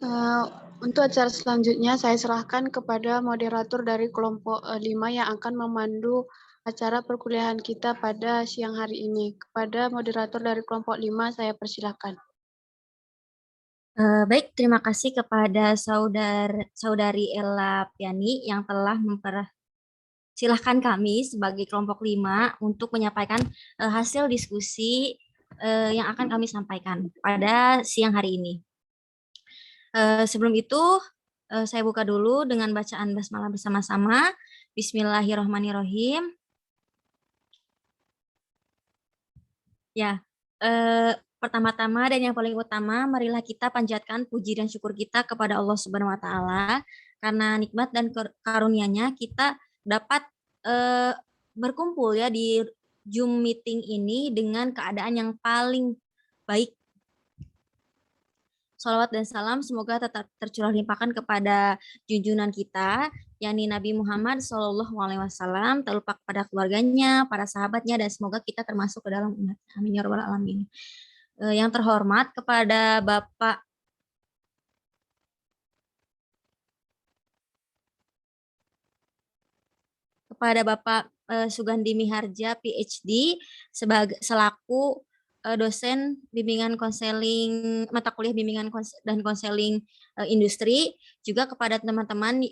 Eh, untuk acara selanjutnya saya serahkan kepada moderator dari kelompok 5 yang akan memandu acara perkuliahan kita pada siang hari ini. Kepada moderator dari kelompok 5 saya persilahkan. Baik, terima kasih kepada saudari Ella Piani yang telah mempersilahkan kami sebagai kelompok 5 untuk menyampaikan hasil diskusi yang akan kami sampaikan pada siang hari ini. Sebelum itu, saya buka dulu dengan bacaan basmalah bersama-sama. Bismillahirrahmanirrahim. Ya, pertama-tama dan yang paling utama, marilah kita panjatkan puji dan syukur kita kepada Allah Subhanahu wa Ta'ala, karena nikmat dan karunia-Nya kita dapat berkumpul ya di Zoom meeting ini dengan keadaan yang paling baik. Salawat dan salam semoga tetap tercurah limpahkan kepada junjungan kita, yakni Nabi Muhammad SAW, tak lupa kepada keluarganya, para sahabatnya, dan semoga kita termasuk ke dalam umat. Amin ya rabbal alamin. Yang terhormat kepada Bapak Sugandi Miharja PhD selaku dosen bimbingan konseling mata kuliah bimbingan dan konseling industri, juga kepada teman-teman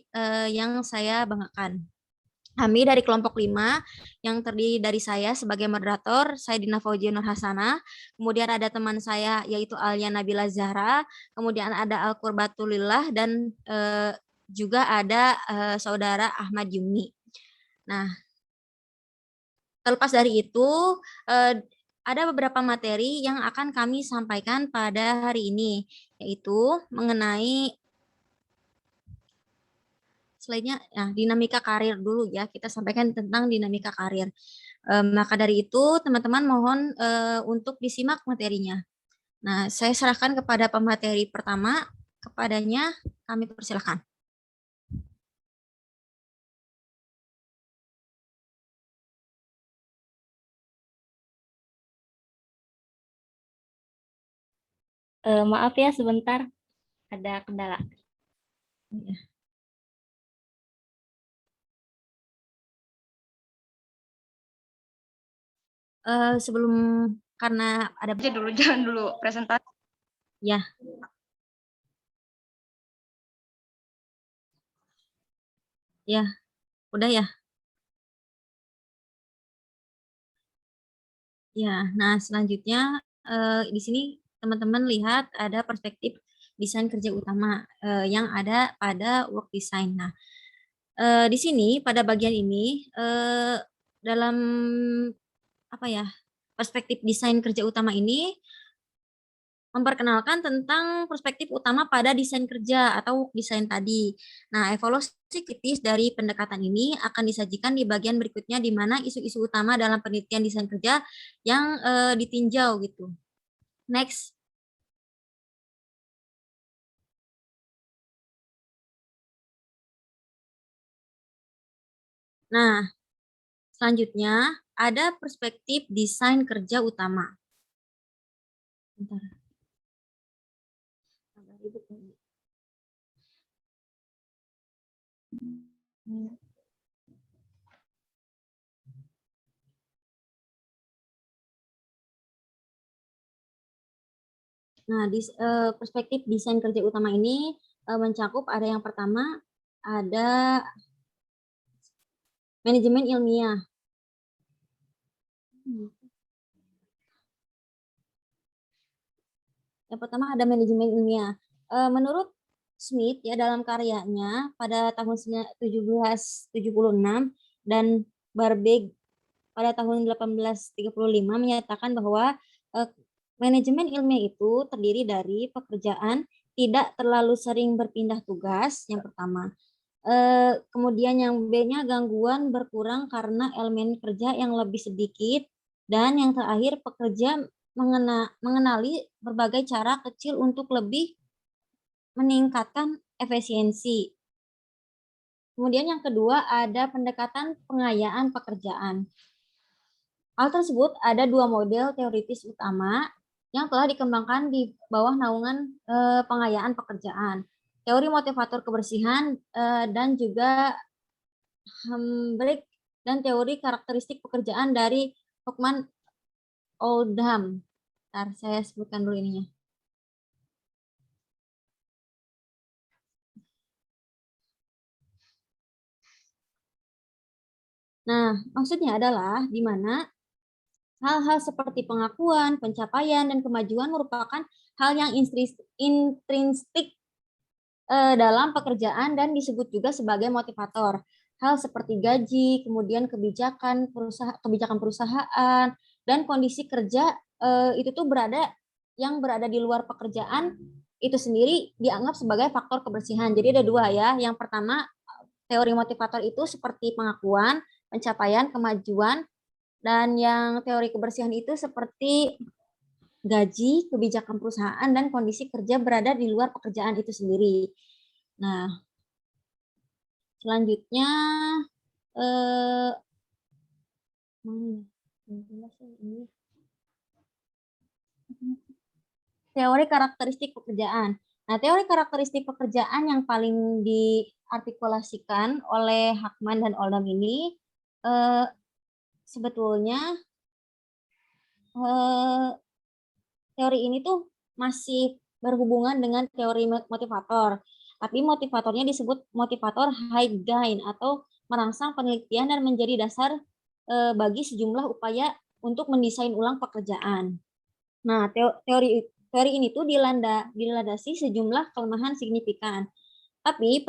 yang saya banggakan. Kami dari kelompok 5 yang terdiri dari saya sebagai moderator, saya Dina Fauzia Nur Hasanah, kemudian ada teman saya yaitu Alia Nabila Zahra, kemudian ada Al Qurbatulillah, dan juga ada saudara Ahmad Yumni. Nah, terlepas dari itu, ada beberapa materi yang akan kami sampaikan pada hari ini, yaitu mengenai slide-nya, nah, dinamika karir dulu ya, kita sampaikan tentang dinamika karir. Maka dari itu, teman-teman mohon untuk disimak materinya. Nah, saya serahkan kepada pemateri pertama, kepadanya kami persilahkan. Maaf ya sebentar, ada kendala. Sebelum, karena ada dulu, jangan dulu presentasi. Ya. Ya, udah ya. Ya, nah selanjutnya di sini teman-teman lihat ada perspektif desain kerja utama yang ada pada work design. Nah, di sini pada bagian ini dalam apa ya, perspektif desain kerja utama ini memperkenalkan tentang perspektif utama pada desain kerja atau desain tadi. Nah, evaluasi kritis dari pendekatan ini akan disajikan di bagian berikutnya, di mana isu-isu utama dalam penelitian desain kerja yang ditinjau gitu. Next. Nah, selanjutnya ada perspektif desain kerja utama. Bentar. Nah, perspektif desain kerja utama ini mencakup ada yang pertama, ada manajemen ilmiah. Yang pertama ada manajemen ilmiah. Menurut Smith ya dalam karyanya pada tahun 1776 dan Barbeg pada tahun 1835 menyatakan bahwa manajemen ilmiah itu terdiri dari pekerjaan tidak terlalu sering berpindah tugas, yang pertama. Kemudian yang B-nya gangguan berkurang karena elemen kerja yang lebih sedikit, dan yang terakhir pekerja mengenali berbagai cara kecil untuk lebih meningkatkan efisiensi. Kemudian yang kedua ada pendekatan pengayaan pekerjaan. Hal tersebut ada dua model teoritis utama, yang telah dikembangkan di bawah naungan pengayaan pekerjaan, teori motivator kebersihan, dan juga Hambrick dan teori karakteristik pekerjaan dari Hockman Oldham. Ntar saya sebutkan dulu ininya. Nah, maksudnya adalah di mana hal-hal seperti pengakuan, pencapaian, dan kemajuan merupakan hal yang intrinsik dalam pekerjaan dan disebut juga sebagai motivator. Hal seperti gaji, kemudian kebijakan perusahaan, dan kondisi kerja itu tuh berada di luar pekerjaan itu sendiri dianggap sebagai faktor kebersihan. Jadi ada dua ya. Yang pertama, teori motivator itu seperti pengakuan, pencapaian, kemajuan, dan yang teori kebersihan itu seperti gaji, kebijakan perusahaan, dan kondisi kerja berada di luar pekerjaan itu sendiri. Nah, selanjutnya teori karakteristik pekerjaan. Nah, teori karakteristik pekerjaan yang paling diartikulasikan oleh Hockman dan Oldham ini sebetulnya teori ini tuh masih berhubungan dengan teori motivator. Tapi motivatornya disebut motivator Heighgain atau merangsang penelitian dan menjadi dasar bagi sejumlah upaya untuk mendesain ulang pekerjaan. Nah, teori ini tuh dilandasi sejumlah kelemahan signifikan. Tapi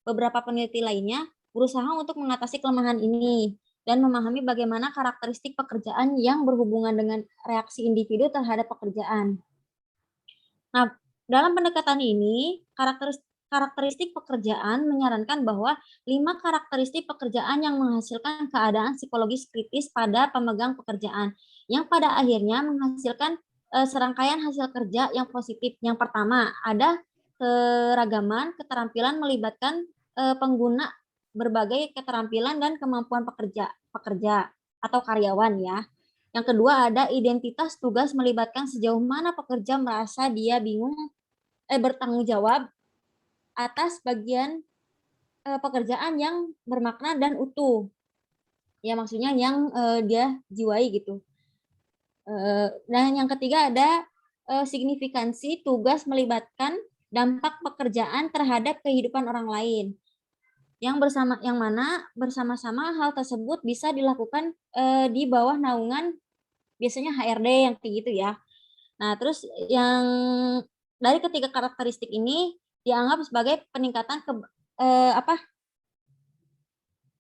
beberapa peneliti lainnya berusaha untuk mengatasi kelemahan ini dan memahami bagaimana karakteristik pekerjaan yang berhubungan dengan reaksi individu terhadap pekerjaan. Nah, dalam pendekatan ini, karakteristik pekerjaan menyarankan bahwa 5 karakteristik pekerjaan yang menghasilkan keadaan psikologis kritis pada pemegang pekerjaan, yang pada akhirnya menghasilkan serangkaian hasil kerja yang positif. Yang pertama, ada keragaman keterampilan melibatkan pengguna berbagai keterampilan dan kemampuan pekerja atau karyawan ya. Yang kedua ada identitas tugas melibatkan sejauh mana pekerja merasa dia bertanggung jawab atas bagian pekerjaan yang bermakna dan utuh. Ya maksudnya yang dia jiwai gitu. Dan yang ketiga ada signifikansi tugas melibatkan dampak pekerjaan terhadap kehidupan orang lain. Yang mana bersama-sama hal tersebut bisa dilakukan di bawah naungan biasanya HRD yang kayak gitu ya. Nah, terus yang dari ketiga karakteristik ini dianggap sebagai peningkatan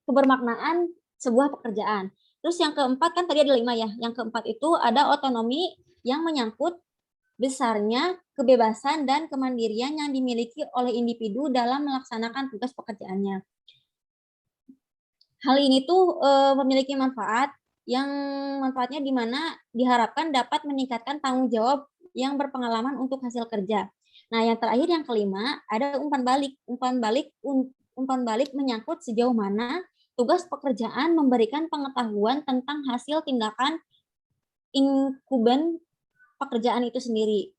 kebermaknaan sebuah pekerjaan. Terus yang keempat kan tadi ada 5 ya. Yang keempat itu ada otonomi yang menyangkut besarnya kebebasan dan kemandirian yang dimiliki oleh individu dalam melaksanakan tugas pekerjaannya. Hal ini tuh memiliki manfaatnya di mana diharapkan dapat meningkatkan tanggung jawab yang berpengalaman untuk hasil kerja. Nah, yang terakhir yang kelima ada umpan balik. Umpan balik menyangkut sejauh mana tugas pekerjaan memberikan pengetahuan tentang hasil tindakan inkuben pekerjaan itu sendiri.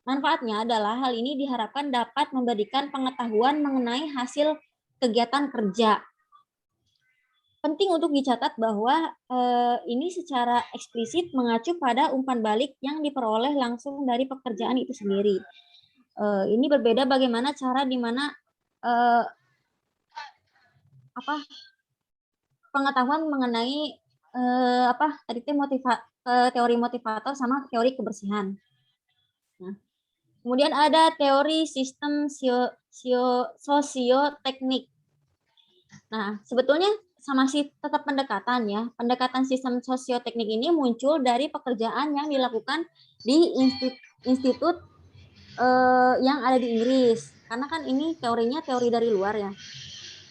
Manfaatnya adalah hal ini diharapkan dapat memberikan pengetahuan mengenai hasil kegiatan kerja. Penting untuk dicatat bahwa ini secara eksplisit mengacu pada umpan balik yang diperoleh langsung dari pekerjaan itu sendiri. Ini berbeda bagaimana cara di mana pengetahuan mengenai teori motivator sama teori kebersihan. Nah, kemudian ada teori sistem sosioteknik. Nah, sebetulnya sama sih tetap pendekatan ya. Pendekatan sistem sosioteknik ini muncul dari pekerjaan yang dilakukan di institut yang ada di Inggris. Karena kan ini teorinya teori dari luar ya.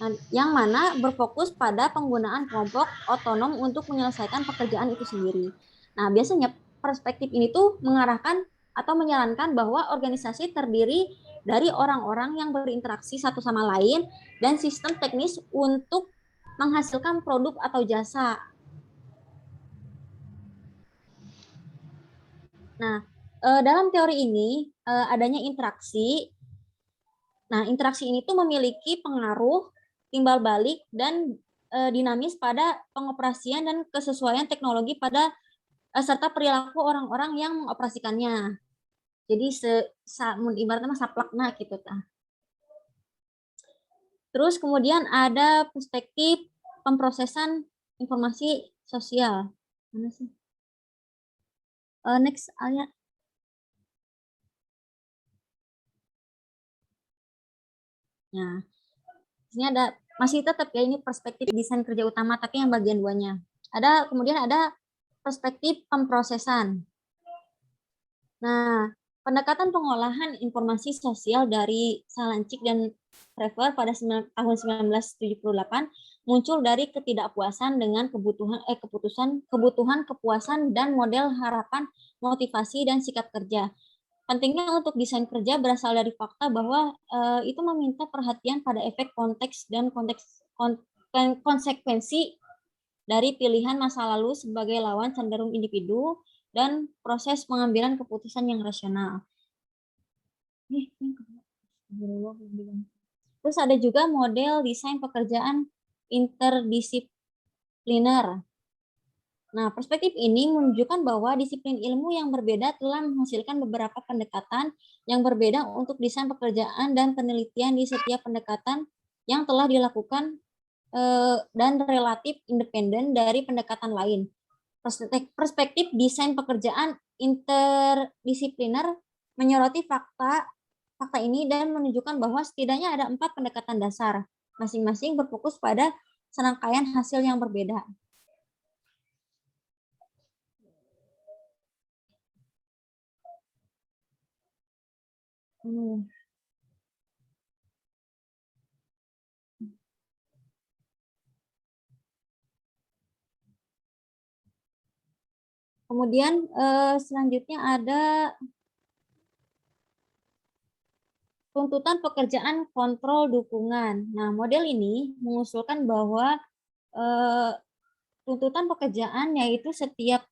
Nah, yang mana berfokus pada penggunaan kelompok otonom untuk menyelesaikan pekerjaan itu sendiri. Nah, biasanya perspektif ini tuh mengarahkan atau menyarankan bahwa organisasi terdiri dari orang-orang yang berinteraksi satu sama lain dan sistem teknis untuk menghasilkan produk atau jasa. Nah, dalam teori ini adanya interaksi. Nah, interaksi ini tuh memiliki pengaruh, timbal balik, dan dinamis pada pengoperasian dan kesesuaian teknologi pada serta perilaku orang-orang yang mengoperasikannya. Jadi ibaratnya saplakna gitu tah. Terus kemudian ada perspektif pemrosesan informasi sosial. Mana sih? Next, Alia. Nah, ini ada masih tetap ya, ini perspektif desain kerja utama, tapi yang bagian 2-nya. Kemudian ada perspektif pemrosesan. Nah, pendekatan pengolahan informasi sosial dari Salancik dan Trevor pada tahun 1978 muncul dari ketidakpuasan dengan kebutuhan, kepuasan, dan model harapan, motivasi, dan sikap kerja. Pentingnya untuk desain kerja berasal dari fakta bahwa itu meminta perhatian pada efek konteks dan konsekuensi dari pilihan masa lalu sebagai lawan cenderung individu dan proses pengambilan keputusan yang rasional. Terus ada juga model desain pekerjaan interdisipliner. Nah, perspektif ini menunjukkan bahwa disiplin ilmu yang berbeda telah menghasilkan beberapa pendekatan yang berbeda untuk desain pekerjaan dan penelitian di setiap pendekatan yang telah dilakukan dan relatif independen dari pendekatan lain. Perspektif desain pekerjaan interdisipliner menyoroti fakta ini dan menunjukkan bahwa setidaknya ada 4 pendekatan dasar, masing-masing berfokus pada serangkaian hasil yang berbeda. Kemudian selanjutnya ada tuntutan pekerjaan kontrol dukungan. Nah, model ini mengusulkan bahwa tuntutan pekerjaan yaitu setiap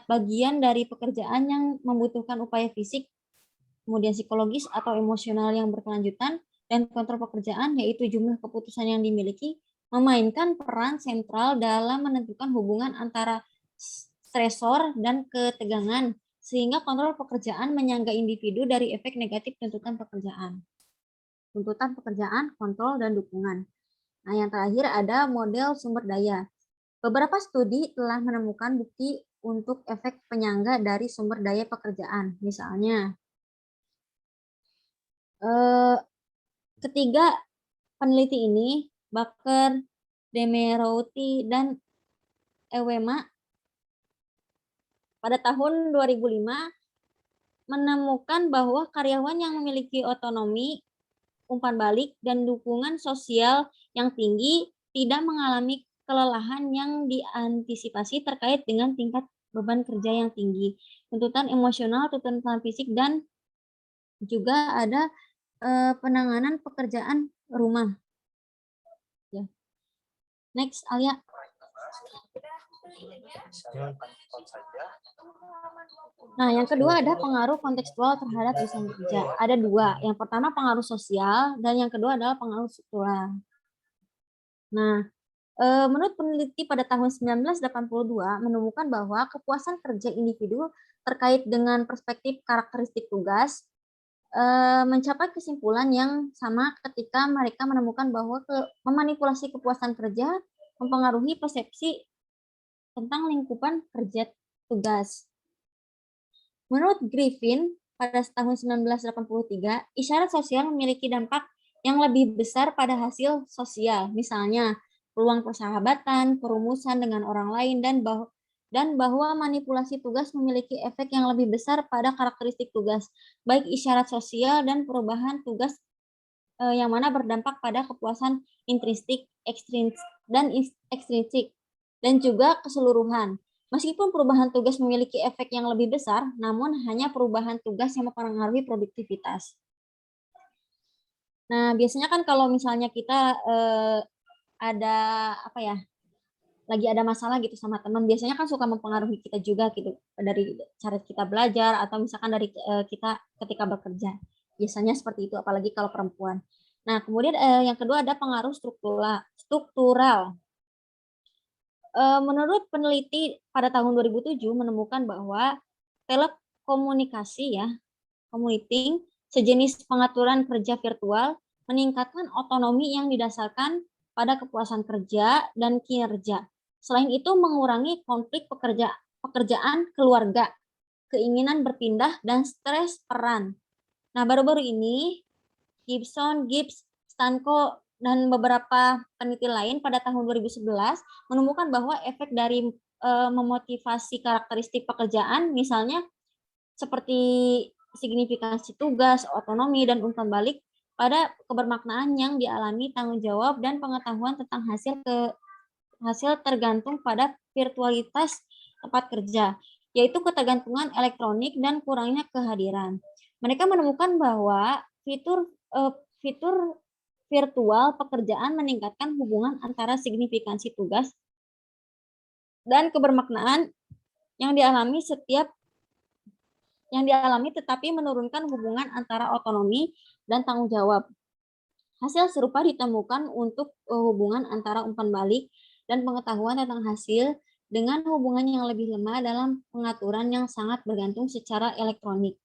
bagian dari pekerjaan yang membutuhkan upaya fisik, kemudian psikologis atau emosional yang berkelanjutan, dan kontrol pekerjaan yaitu jumlah keputusan yang dimiliki, memainkan peran sentral dalam menentukan hubungan antara stresor dan ketegangan, sehingga kontrol pekerjaan menyangga individu dari efek negatif tuntutan pekerjaan. Tuntutan pekerjaan, kontrol, dan dukungan. Nah, yang terakhir ada model sumber daya. Beberapa studi telah menemukan bukti untuk efek penyangga dari sumber daya pekerjaan. Misalnya, ketiga peneliti ini, Baker, Demerouti, dan Ewema, pada tahun 2005 menemukan bahwa karyawan yang memiliki otonomi, umpan balik, dan dukungan sosial yang tinggi tidak mengalami kelelahan yang diantisipasi terkait dengan tingkat beban kerja yang tinggi, tuntutan emosional, tuntutan fisik, dan juga ada penanganan pekerjaan rumah. Ya. Next, Alia. Nah, yang kedua ada pengaruh kontekstual terhadap desain kerja. Ada 2. Yang pertama pengaruh sosial dan yang kedua adalah pengaruh struktural. Nah, menurut peneliti pada tahun 1982 menemukan bahwa kepuasan kerja individu terkait dengan perspektif karakteristik tugas mencapai kesimpulan yang sama ketika mereka menemukan bahwa memanipulasi kepuasan kerja mempengaruhi persepsi tentang lingkupan kerja tugas. Menurut Griffin, pada tahun 1983, isyarat sosial memiliki dampak yang lebih besar pada hasil sosial, misalnya peluang persahabatan, perumusan dengan orang lain, dan bahwa manipulasi tugas memiliki efek yang lebih besar pada karakteristik tugas, baik isyarat sosial dan perubahan tugas yang mana berdampak pada kepuasan intrinsik, ekstrinsik, dan juga keseluruhan. Meskipun perubahan tugas memiliki efek yang lebih besar, namun hanya perubahan tugas yang mempengaruhi produktivitas. Nah, biasanya kan kalau misalnya kita ada lagi ada masalah gitu sama teman, biasanya kan suka mempengaruhi kita juga gitu dari cara kita belajar atau misalkan dari kita ketika bekerja. Biasanya seperti itu, apalagi kalau perempuan. Nah, kemudian yang kedua ada pengaruh struktural. Menurut peneliti pada tahun 2007 menemukan bahwa telekomunikasi ya, commuting, sejenis pengaturan kerja virtual meningkatkan otonomi yang didasarkan pada kepuasan kerja dan kinerja. Selain itu mengurangi konflik pekerjaan keluarga, keinginan berpindah, dan stres peran. Nah, baru-baru ini Gibbs, Stanko, dan beberapa peneliti lain pada tahun 2011 menemukan bahwa efek dari memotivasi karakteristik pekerjaan, misalnya seperti signifikansi tugas, otonomi, dan umpan balik pada kebermaknaan yang dialami, tanggung jawab, dan pengetahuan tentang hasil tergantung pada virtualitas tempat kerja, yaitu ketergantungan elektronik dan kurangnya kehadiran. Mereka menemukan bahwa fitur virtual pekerjaan meningkatkan hubungan antara signifikansi tugas dan kebermaknaan yang dialami tetapi menurunkan hubungan antara otonomi dan tanggung jawab. Hasil serupa ditemukan untuk hubungan antara umpan balik dan pengetahuan tentang hasil dengan hubungan yang lebih lemah dalam pengaturan yang sangat bergantung secara elektronik.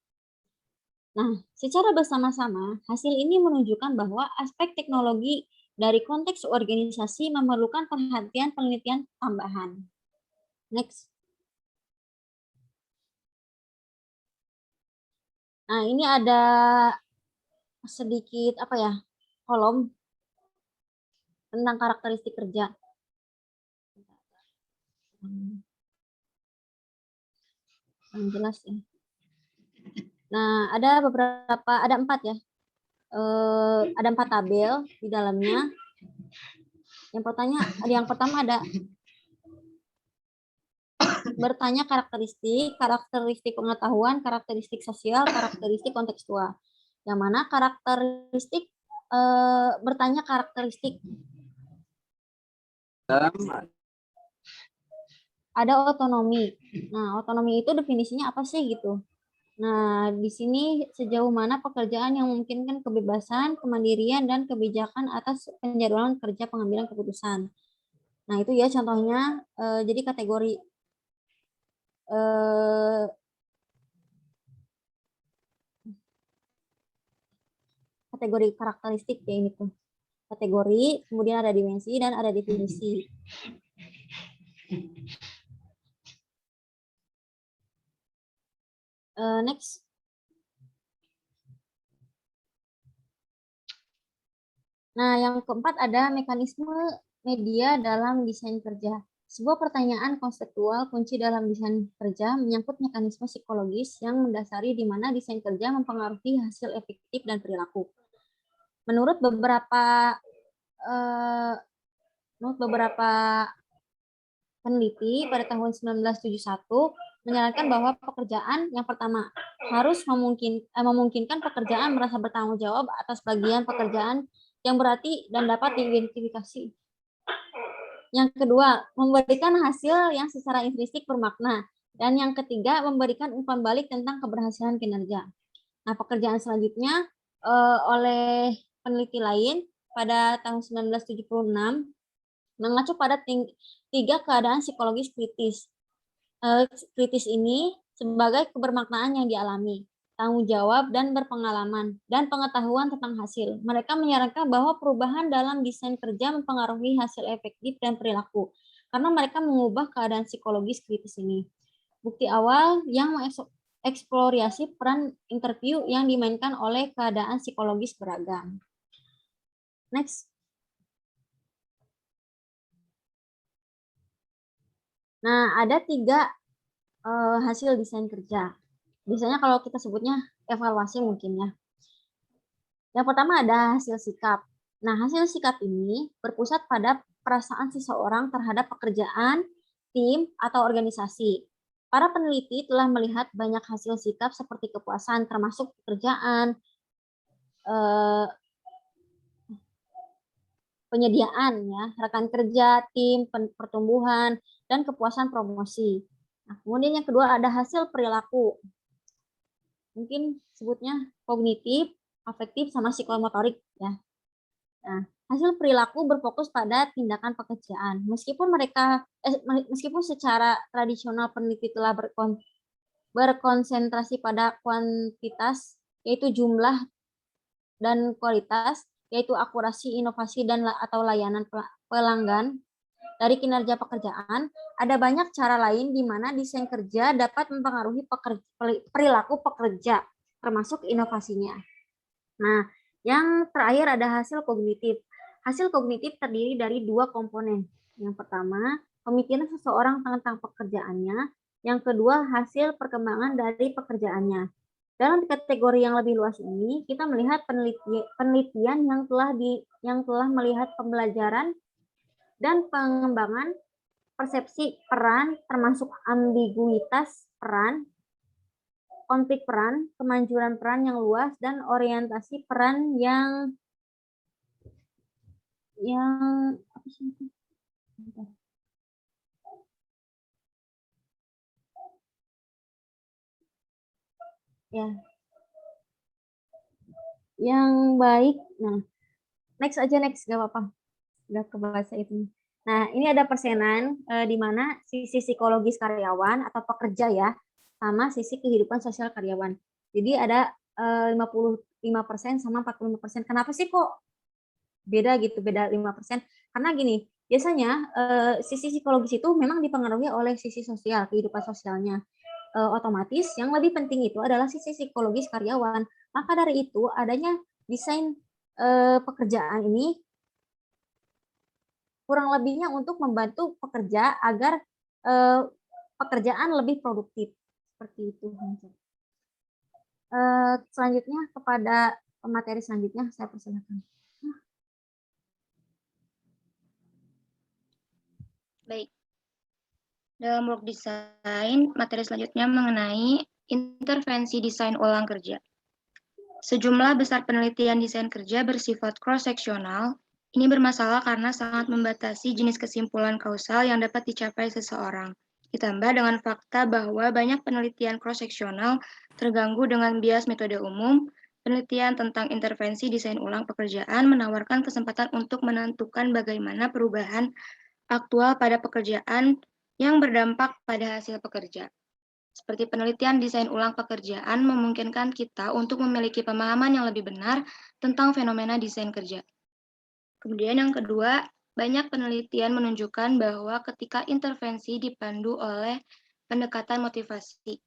Nah, secara bersama-sama, hasil ini menunjukkan bahwa aspek teknologi dari konteks organisasi memerlukan perhatian penelitian tambahan. Next. Nah, ini ada sedikit kolom tentang karakteristik kerja. Yang jelas ya. Nah, ada 4 ya. Ada 4 tabel di dalamnya. Yang pertama ada bertanya karakteristik pengetahuan, karakteristik sosial, karakteristik kontekstual. Yang mana karakteristik bertanya karakteristik. Ada otonomi. Nah, otonomi itu definisinya apa sih gitu? Nah, di sini sejauh mana pekerjaan yang memungkinkan kebebasan, kemandirian, dan kebijakan atas penjadwalan kerja pengambilan keputusan. Nah, itu ya contohnya. Jadi kategori karakteristik ya ini tuh. Kategori, kemudian ada dimensi, dan ada definisi. Next. Nah, yang keempat ada mekanisme media dalam desain kerja. Sebuah pertanyaan konseptual kunci dalam desain kerja menyangkut mekanisme psikologis yang mendasari di mana desain kerja mempengaruhi hasil efektif dan perilaku. Menurut beberapa peneliti pada tahun 1971 menyarankan bahwa pekerjaan yang pertama harus memungkinkan pekerjaan merasa bertanggung jawab atas bagian pekerjaan yang berarti dan dapat diidentifikasi. Yang kedua, memberikan hasil yang secara intrinsik bermakna. Dan yang ketiga, memberikan umpan balik tentang keberhasilan kinerja. Nah, pekerjaan selanjutnya oleh peneliti lain pada tahun 1976 mengacu pada 3 keadaan psikologis kritis. Kritis ini sebagai kebermaknaan yang dialami, tanggung jawab dan berpengalaman, dan pengetahuan tentang hasil. Mereka menyarankan bahwa perubahan dalam desain kerja mempengaruhi hasil efektif dan perilaku, karena mereka mengubah keadaan psikologis kritis ini. Bukti awal yang mengeksplorasi peran interview yang dimainkan oleh keadaan psikologis beragam. Next. Nah, ada 3 hasil desain kerja. Biasanya kalau kita sebutnya evaluasi mungkin ya. Yang pertama ada hasil sikap. Nah, hasil sikap ini berpusat pada perasaan seseorang terhadap pekerjaan, tim, atau organisasi. Para peneliti telah melihat banyak hasil sikap seperti kepuasan termasuk pekerjaan, penyediaan ya, rekan kerja, tim, pertumbuhan, dan kepuasan promosi. Nah, kemudian yang kedua ada hasil perilaku. Mungkin sebutnya kognitif, afektif, sama psikomotorik ya. Nah, hasil perilaku berfokus pada tindakan pekerjaan. Meskipun secara tradisional peneliti telah berkonsentrasi pada kuantitas, yaitu jumlah dan kualitas, yaitu akurasi, inovasi, dan atau layanan pelanggan dari kinerja pekerjaan, ada banyak cara lain di mana desain kerja dapat mempengaruhi perilaku pekerja, termasuk inovasinya. Nah, yang terakhir ada hasil kognitif. Hasil kognitif terdiri dari dua komponen. Yang pertama, pemikiran seseorang tentang pekerjaannya. Yang kedua, hasil perkembangan dari pekerjaannya. Dalam kategori yang lebih luas ini, kita melihat penelitian yang telah melihat pembelajaran dan pengembangan persepsi peran, termasuk ambiguitas peran, konflik peran, kemanjuran peran yang luas, dan orientasi peran yang apa sih itu? Ya, yang baik. Nah, next aja, next, gak apa-apa. Udah ke bahasa itu. Nah, ini ada persenan di mana sisi psikologis karyawan atau pekerja ya, sama sisi kehidupan sosial karyawan. Jadi ada 55% sama 45%. Kenapa sih kok beda gitu, beda 5%? Karena gini, biasanya sisi psikologis itu memang dipengaruhi oleh sisi sosial, kehidupan sosialnya. Otomatis yang lebih penting itu adalah sisi psikologis karyawan. Maka dari itu adanya desain pekerjaan ini kurang lebihnya untuk membantu pekerja agar pekerjaan lebih produktif. Seperti itu. Selanjutnya kepada materi selanjutnya saya persilakan. Baik. Dalam work design, materi selanjutnya mengenai intervensi desain ulang kerja. Sejumlah besar penelitian desain kerja bersifat cross-seksional. Ini bermasalah karena sangat membatasi jenis kesimpulan kausal yang dapat dicapai seseorang. Ditambah dengan fakta bahwa banyak penelitian cross-seksional terganggu dengan bias metode umum, penelitian tentang intervensi desain ulang pekerjaan menawarkan kesempatan untuk menentukan bagaimana perubahan aktual pada pekerjaan yang berdampak pada hasil pekerja. Seperti penelitian desain ulang pekerjaan memungkinkan kita untuk memiliki pemahaman yang lebih benar tentang fenomena desain kerja. Kemudian yang kedua, banyak penelitian menunjukkan bahwa ketika intervensi dipandu oleh pendekatan motivasi,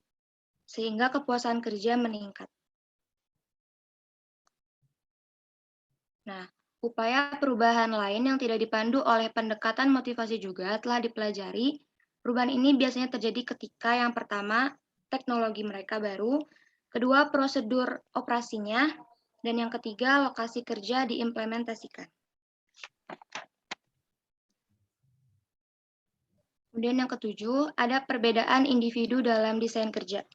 sehingga kepuasan kerja meningkat. Nah, upaya perubahan lain yang tidak dipandu oleh pendekatan motivasi juga telah dipelajari. Perubahan ini biasanya terjadi ketika yang pertama, teknologi mereka baru, kedua, prosedur operasinya, dan yang ketiga, lokasi kerja diimplementasikan. Kemudian yang ketujuh, ada perbedaan individu dalam desain kerja.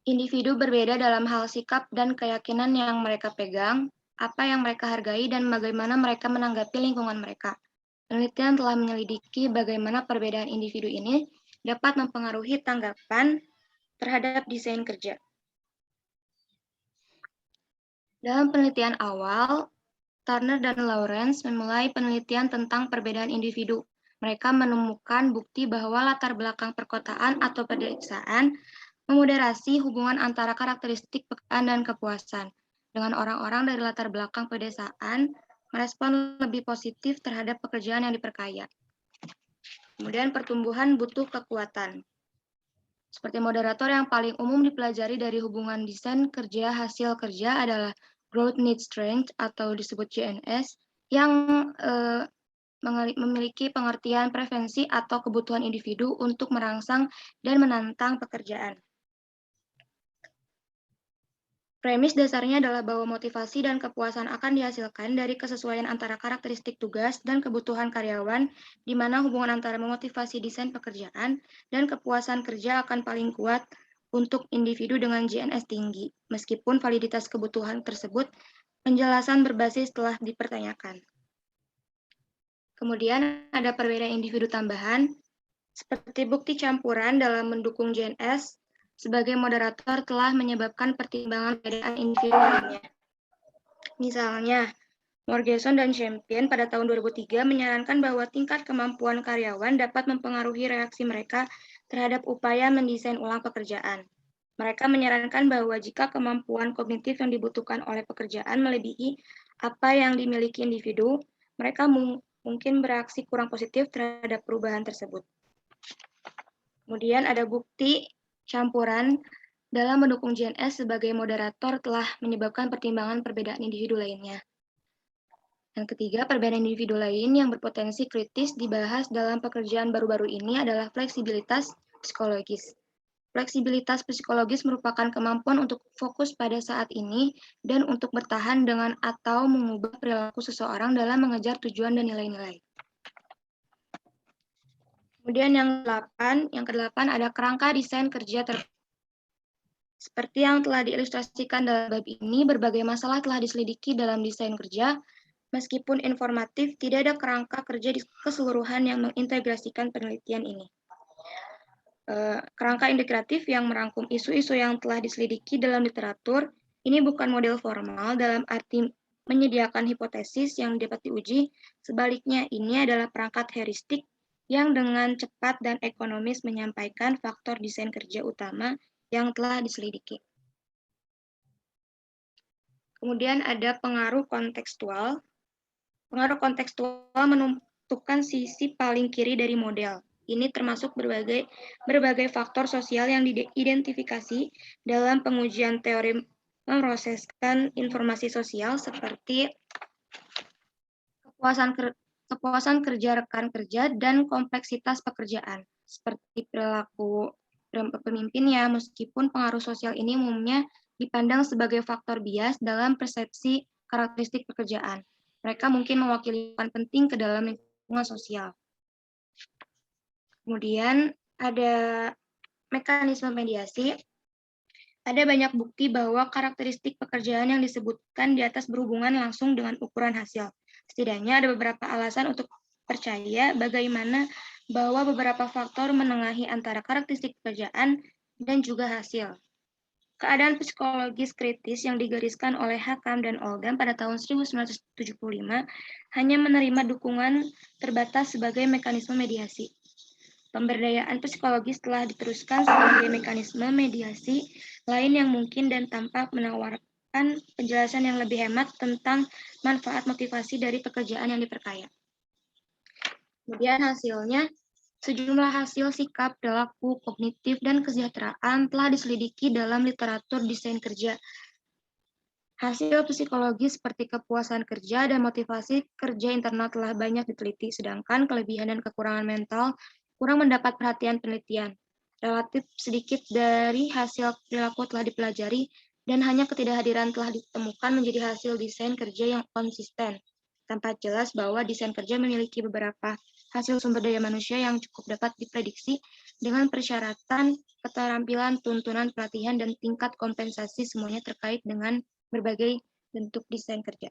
Individu berbeda dalam hal sikap dan keyakinan yang mereka pegang, apa yang mereka hargai, dan bagaimana mereka menanggapi lingkungan mereka. Penelitian telah menyelidiki bagaimana perbedaan individu ini dapat mempengaruhi tanggapan terhadap desain kerja. Dalam penelitian awal, Turner dan Lawrence memulai penelitian tentang perbedaan individu. Mereka menemukan bukti bahwa latar belakang perkotaan atau pedesaan memoderasi hubungan antara karakteristik pekerjaan dan kepuasan. Dengan orang-orang dari latar belakang pedesaan merespon lebih positif terhadap pekerjaan yang diperkaya. Kemudian pertumbuhan butuh kekuatan. Seperti moderator yang paling umum dipelajari dari hubungan desain kerja hasil kerja adalah Growth Need Strength atau disebut GNS yang memiliki pengertian preferensi atau kebutuhan individu untuk merangsang dan menantang pekerjaan. Premis dasarnya adalah bahwa motivasi dan kepuasan akan dihasilkan dari kesesuaian antara karakteristik tugas dan kebutuhan karyawan, di mana hubungan antara memotivasi desain pekerjaan dan kepuasan kerja akan paling kuat untuk individu dengan GNS tinggi. Meskipun validitas kebutuhan tersebut, penjelasan berbasis telah dipertanyakan. Kemudian ada perbedaan individu tambahan, seperti bukti campuran dalam mendukung JNS sebagai moderator telah menyebabkan pertimbangan perbedaan individu lainnya. Misalnya, Morgeson dan Champion pada tahun 2003 menyarankan bahwa tingkat kemampuan karyawan dapat mempengaruhi reaksi mereka terhadap upaya mendesain ulang pekerjaan. Mereka menyarankan bahwa jika kemampuan kognitif yang dibutuhkan oleh pekerjaan melebihi apa yang dimiliki individu, mereka mungkin bereaksi kurang positif terhadap perubahan tersebut. Kemudian ada bukti campuran dalam mendukung JNS sebagai moderator telah menyebabkan pertimbangan perbedaan individu lainnya. Yang ketiga, perbedaan individu lain yang berpotensi kritis dibahas dalam pekerjaan baru-baru ini adalah fleksibilitas psikologis. Fleksibilitas psikologis merupakan kemampuan untuk fokus pada saat ini dan untuk bertahan dengan atau mengubah perilaku seseorang dalam mengejar tujuan dan nilai-nilai. Kemudian yang kedelapan ada kerangka desain kerja seperti yang telah diilustrasikan dalam bab ini, berbagai masalah telah diselidiki dalam desain kerja. Meskipun informatif, tidak ada kerangka kerja di keseluruhan yang mengintegrasikan penelitian ini. Kerangka integratif yang merangkum isu-isu yang telah diselidiki dalam literatur, ini bukan model formal dalam arti menyediakan hipotesis yang dapat diuji. Sebaliknya, ini adalah perangkat heuristik yang dengan cepat dan ekonomis menyampaikan faktor desain kerja utama yang telah diselidiki. Kemudian ada pengaruh kontekstual. Pengaruh kontekstual menentukan sisi paling kiri dari model. Ini termasuk berbagai faktor sosial yang diidentifikasi dalam pengujian teori memproseskan informasi sosial seperti kepuasan kerja rekan kerja dan kompleksitas pekerjaan, seperti perilaku pemimpinnya, meskipun pengaruh sosial ini umumnya dipandang sebagai faktor bias dalam persepsi karakteristik pekerjaan. Mereka mungkin mewakili peran penting ke dalam lingkungan sosial. Kemudian ada mekanisme mediasi. Ada banyak bukti bahwa karakteristik pekerjaan yang disebutkan di atas berhubungan langsung dengan ukuran hasil. Setidaknya ada beberapa alasan untuk percaya bagaimana bahwa beberapa faktor menengahi antara karakteristik pekerjaan dan juga hasil. Keadaan psikologis kritis yang digariskan oleh Hakam dan Oldham pada tahun 1975 hanya menerima dukungan terbatas sebagai mekanisme mediasi. Pemberdayaan psikologis telah diteruskan sebagai mekanisme mediasi lain yang mungkin dan tampak menawarkan penjelasan yang lebih hemat tentang manfaat motivasi dari pekerjaan yang diperkaya. Kemudian hasilnya, sejumlah hasil sikap, perilaku, kognitif, dan kesejahteraan telah diselidiki dalam literatur desain kerja. Hasil psikologis seperti kepuasan kerja dan motivasi kerja internal telah banyak diteliti, sedangkan kelebihan dan kekurangan mental kurang mendapat perhatian penelitian. Relatif sedikit dari hasil perilaku telah dipelajari, dan hanya ketidakhadiran telah ditemukan menjadi hasil desain kerja yang konsisten. Tampak jelas bahwa desain kerja memiliki beberapa hasil sumber daya manusia yang cukup dapat diprediksi dengan persyaratan, keterampilan, tuntunan, pelatihan, dan tingkat kompensasi semuanya terkait dengan berbagai bentuk desain kerja.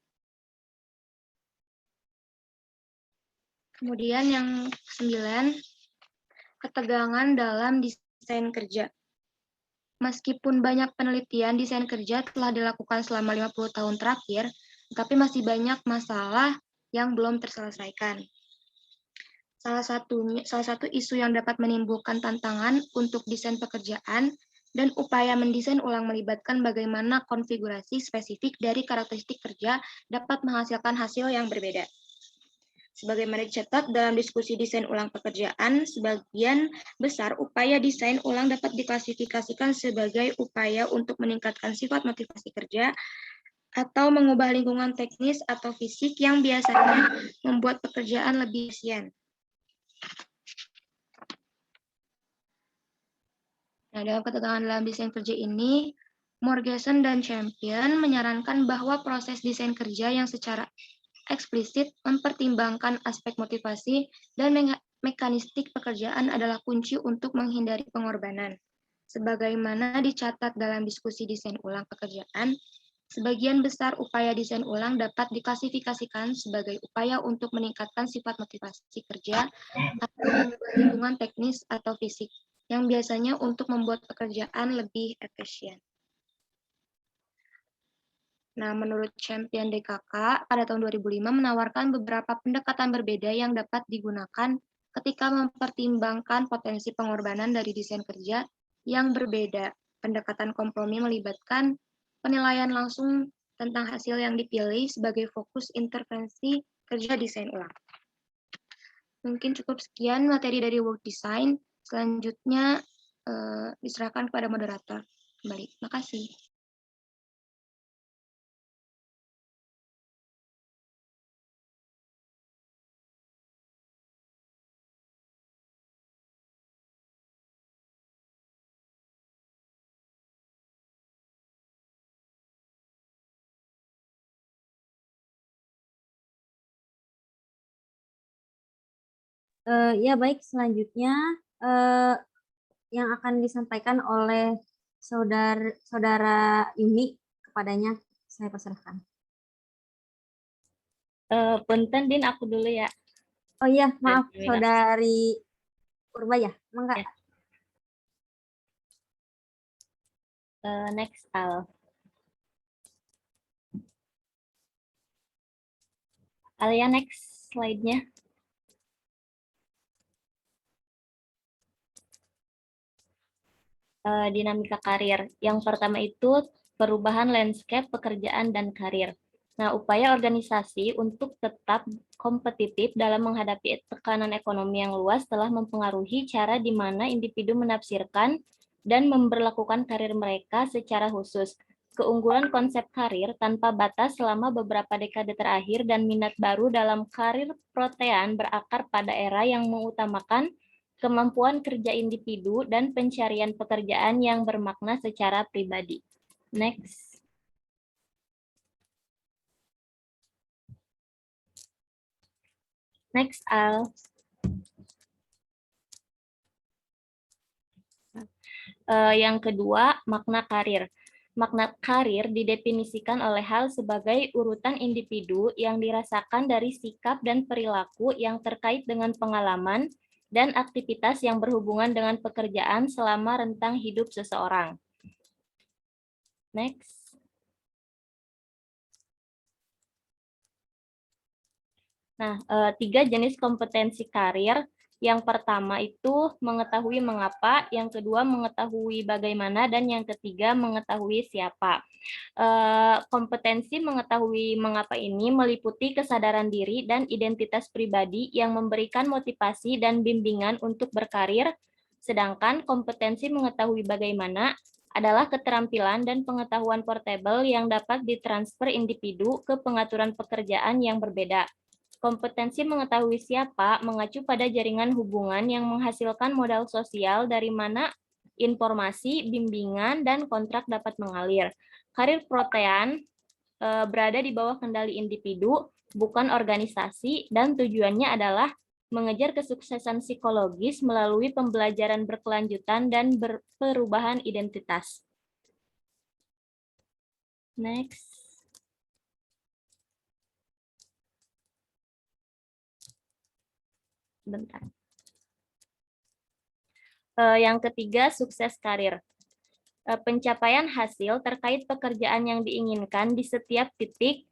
Kemudian yang ke-9, ketegangan dalam desain kerja. Meskipun banyak penelitian desain kerja telah dilakukan selama 50 tahun terakhir, tetapi masih banyak masalah yang belum terselesaikan. Salah satu isu yang dapat menimbulkan tantangan untuk desain pekerjaan dan upaya mendesain ulang melibatkan bagaimana konfigurasi spesifik dari karakteristik kerja dapat menghasilkan hasil yang berbeda. Sebagaimana dicatat dalam diskusi desain ulang pekerjaan, sebagian besar upaya desain ulang dapat diklasifikasikan sebagai upaya untuk meningkatkan sifat motivasi kerja atau mengubah lingkungan teknis atau fisik yang biasanya membuat pekerjaan lebih efisien. Nah, dalam ketegangan dalam desain kerja ini, Morgeson dan Champion menyarankan bahwa proses desain kerja yang secara eksplisit mempertimbangkan aspek motivasi dan mekanistik pekerjaan adalah kunci untuk menghindari pengorbanan. Sebagaimana dicatat dalam diskusi desain ulang pekerjaan, Sebagian besar upaya desain ulang dapat diklasifikasikan sebagai upaya untuk meningkatkan sifat motivasi kerja atau mengubah lingkungan teknis atau fisik, yang biasanya untuk membuat pekerjaan lebih efisien. Nah, menurut Champion DKK, pada tahun 2005 menawarkan beberapa pendekatan berbeda yang dapat digunakan ketika mempertimbangkan potensi pengorbanan dari desain kerja yang berbeda. Pendekatan kompromi melibatkan penilaian langsung tentang hasil yang dipilih sebagai fokus intervensi kerja desain ulang. Mungkin cukup sekian materi dari work design. Selanjutnya diserahkan kepada moderator kembali. Terima kasih. Ya baik, selanjutnya yang akan disampaikan oleh saudara Yuni, kepadanya saya persilahkan. Punten Din, aku dulu ya. Oh iya, maaf, Dari saudari Purba ya, enggak? Ya. Next, Al. Alia, next slide-nya. Dinamika karir. Yang pertama itu perubahan landscape pekerjaan dan karir. Nah, upaya organisasi untuk tetap kompetitif dalam menghadapi tekanan ekonomi yang luas telah mempengaruhi cara di mana individu menafsirkan dan memberlakukan karir mereka secara khusus. Keunggulan konsep karir tanpa batas selama beberapa dekade terakhir dan minat baru dalam karir protean berakar pada era yang mengutamakan kemampuan kerja individu dan pencarian pekerjaan yang bermakna secara pribadi. Next. Next, Al. Yang kedua, makna karir. Makna karir didefinisikan oleh Hal sebagai urutan individu yang dirasakan dari sikap dan perilaku yang terkait dengan pengalaman dan aktivitas yang berhubungan dengan pekerjaan selama rentang hidup seseorang. Next. Nah, 3 jenis kompetensi karir. Yang pertama itu mengetahui mengapa, yang kedua mengetahui bagaimana, dan yang ketiga mengetahui siapa. Kompetensi mengetahui mengapa ini meliputi kesadaran diri dan identitas pribadi yang memberikan motivasi dan bimbingan untuk berkarir, sedangkan kompetensi mengetahui bagaimana adalah keterampilan dan pengetahuan portable yang dapat ditransfer individu ke pengaturan pekerjaan yang berbeda. Kompetensi mengetahui siapa mengacu pada jaringan hubungan yang menghasilkan modal sosial dari mana informasi, bimbingan, dan kontrak dapat mengalir. Karir protean berada di bawah kendali individu, bukan organisasi, dan tujuannya adalah mengejar kesuksesan psikologis melalui pembelajaran berkelanjutan dan perubahan identitas. Next. Bentar. Yang ketiga, sukses karir. Pencapaian hasil terkait pekerjaan yang diinginkan di setiap titik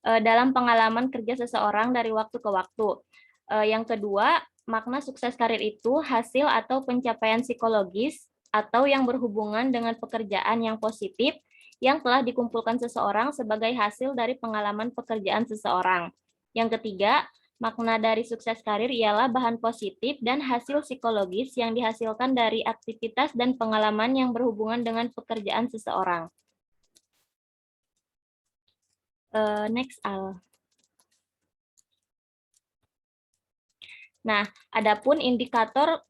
dalam pengalaman kerja seseorang dari waktu ke waktu. Yang kedua, makna sukses karir itu hasil atau pencapaian psikologis atau yang berhubungan dengan pekerjaan yang positif yang telah dikumpulkan seseorang sebagai hasil dari pengalaman pekerjaan seseorang. Yang ketiga, makna dari sukses karir ialah bahan positif dan hasil psikologis yang dihasilkan dari aktivitas dan pengalaman yang berhubungan dengan pekerjaan seseorang. Next, Al. Nah, adapun indikator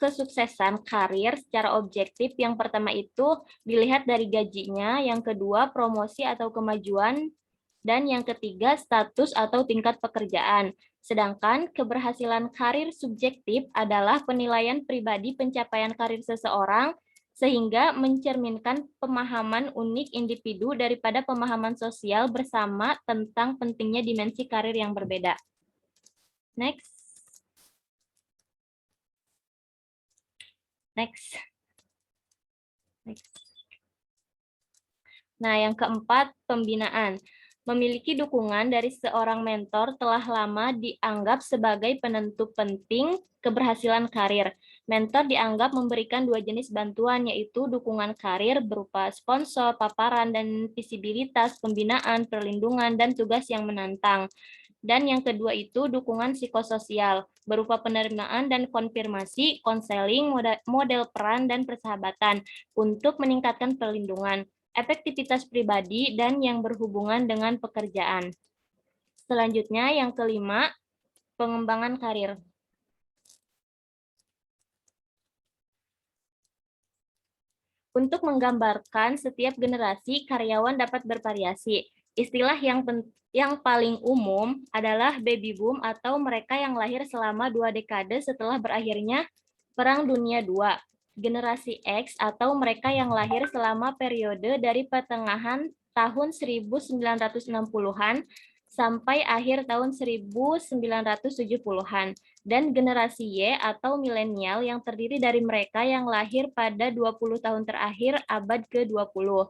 kesuksesan karir secara objektif, yang pertama itu dilihat dari gajinya, yang kedua promosi atau kemajuan, dan yang ketiga status atau tingkat pekerjaan. Sedangkan keberhasilan karir subjektif adalah penilaian pribadi pencapaian karir seseorang sehingga mencerminkan pemahaman unik individu daripada pemahaman sosial bersama tentang pentingnya dimensi karir yang berbeda. Next. Next. Next. Nah, yang keempat, pembinaan. Memiliki dukungan dari seorang mentor telah lama dianggap sebagai penentu penting keberhasilan karir. Mentor dianggap memberikan dua jenis bantuan, yaitu dukungan karir berupa sponsor, paparan, dan visibilitas, pembinaan, perlindungan, dan tugas yang menantang. Dan yang kedua itu dukungan psikososial, berupa penerimaan dan konfirmasi, konseling, model peran, dan persahabatan untuk meningkatkan perlindungan, efektivitas pribadi, dan yang berhubungan dengan pekerjaan. Selanjutnya, yang kelima, pengembangan karir. Untuk menggambarkan setiap generasi, karyawan dapat bervariasi. Istilah yang paling umum adalah baby boom atau mereka yang lahir selama 2 dekade setelah berakhirnya Perang Dunia II. Generasi X atau mereka yang lahir selama periode dari pertengahan tahun 1960-an sampai akhir tahun 1970-an. Dan generasi Y atau milenial yang terdiri dari mereka yang lahir pada 20 tahun terakhir abad ke-20.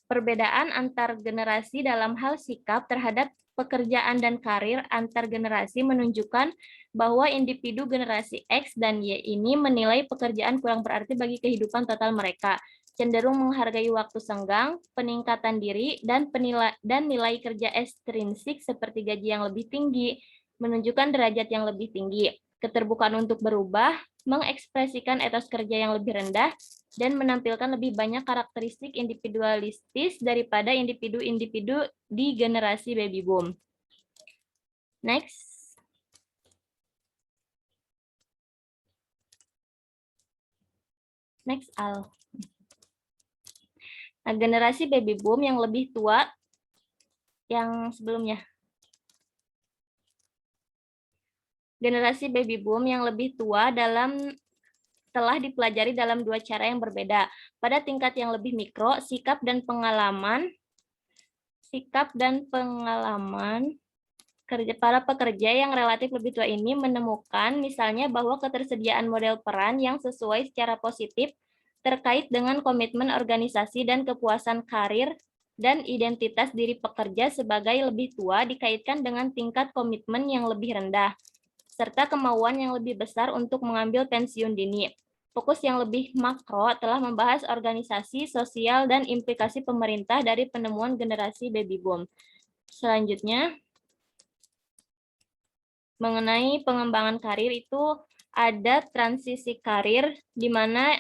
Perbedaan antar generasi dalam hal sikap terhadap pekerjaan dan karir antar generasi menunjukkan bahwa individu generasi X dan Y ini menilai pekerjaan kurang berarti bagi kehidupan total mereka, cenderung menghargai waktu senggang, peningkatan diri, dan nilai kerja ekstrinsik seperti gaji yang lebih tinggi, menunjukkan derajat yang lebih tinggi, keterbukaan untuk berubah, mengekspresikan etos kerja yang lebih rendah, dan menampilkan lebih banyak karakteristik individualistis daripada individu-individu di generasi baby boom. Next. Next, Al. Nah, generasi baby boom yang lebih tua yang sebelumnya. Generasi baby boom yang lebih tua telah dipelajari dalam dua cara yang berbeda. Pada tingkat yang lebih mikro, sikap dan pengalaman para pekerja yang relatif lebih tua ini menemukan misalnya bahwa ketersediaan model peran yang sesuai secara positif terkait dengan komitmen organisasi dan kepuasan karir dan identitas diri pekerja sebagai lebih tua dikaitkan dengan tingkat komitmen yang lebih rendah, serta kemauan yang lebih besar untuk mengambil pensiun dini. Fokus yang lebih makro telah membahas organisasi, sosial, dan implikasi pemerintah dari penemuan generasi baby boom. Selanjutnya, mengenai pengembangan karir itu ada transisi karir, di mana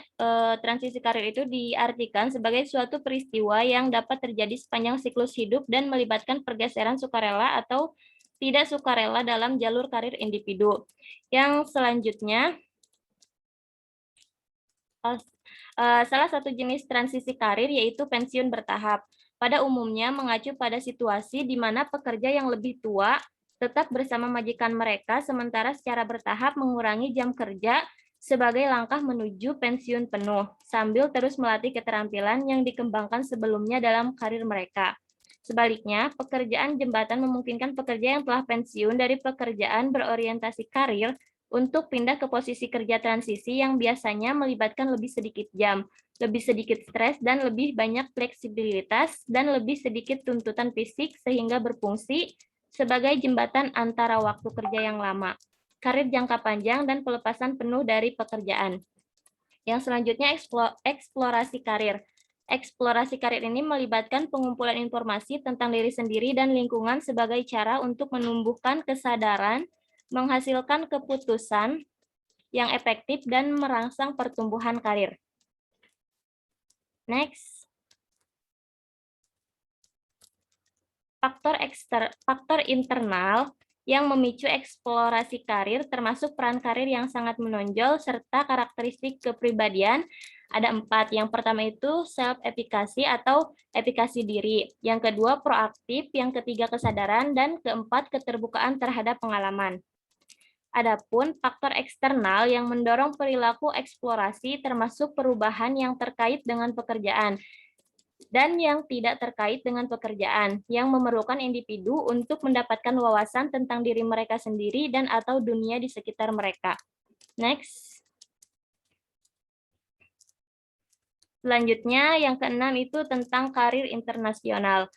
transisi karir itu diartikan sebagai suatu peristiwa yang dapat terjadi sepanjang siklus hidup dan melibatkan pergeseran sukarela atau tidak sukarela dalam jalur karir individu. Yang selanjutnya, salah satu jenis transisi karir yaitu pensiun bertahap. Pada umumnya mengacu pada situasi di mana pekerja yang lebih tua tetap bersama majikan mereka, sementara secara bertahap mengurangi jam kerja sebagai langkah menuju pensiun penuh, sambil terus melatih keterampilan yang dikembangkan sebelumnya dalam karir mereka. Sebaliknya, pekerjaan jembatan memungkinkan pekerja yang telah pensiun dari pekerjaan berorientasi karir untuk pindah ke posisi kerja transisi yang biasanya melibatkan lebih sedikit jam, lebih sedikit stres, dan lebih banyak fleksibilitas, dan lebih sedikit tuntutan fisik sehingga berfungsi sebagai jembatan antara waktu kerja yang lama, karir jangka panjang, dan pelepasan penuh dari pekerjaan. Yang selanjutnya, eksplorasi karir. Eksplorasi karir ini melibatkan pengumpulan informasi tentang diri sendiri dan lingkungan sebagai cara untuk menumbuhkan kesadaran, menghasilkan keputusan yang efektif, dan merangsang pertumbuhan karir. Next. Faktor internal yang memicu eksplorasi karir termasuk peran karir yang sangat menonjol serta karakteristik kepribadian ada 4. Yang pertama itu self-efikasi atau efikasi diri. Yang kedua proaktif, yang ketiga kesadaran, dan keempat keterbukaan terhadap pengalaman. Adapun faktor eksternal yang mendorong perilaku eksplorasi termasuk perubahan yang terkait dengan pekerjaan dan yang tidak terkait dengan pekerjaan, yang memerlukan individu untuk mendapatkan wawasan tentang diri mereka sendiri dan atau dunia di sekitar mereka. Next. Selanjutnya, yang keenam itu tentang karir internasional.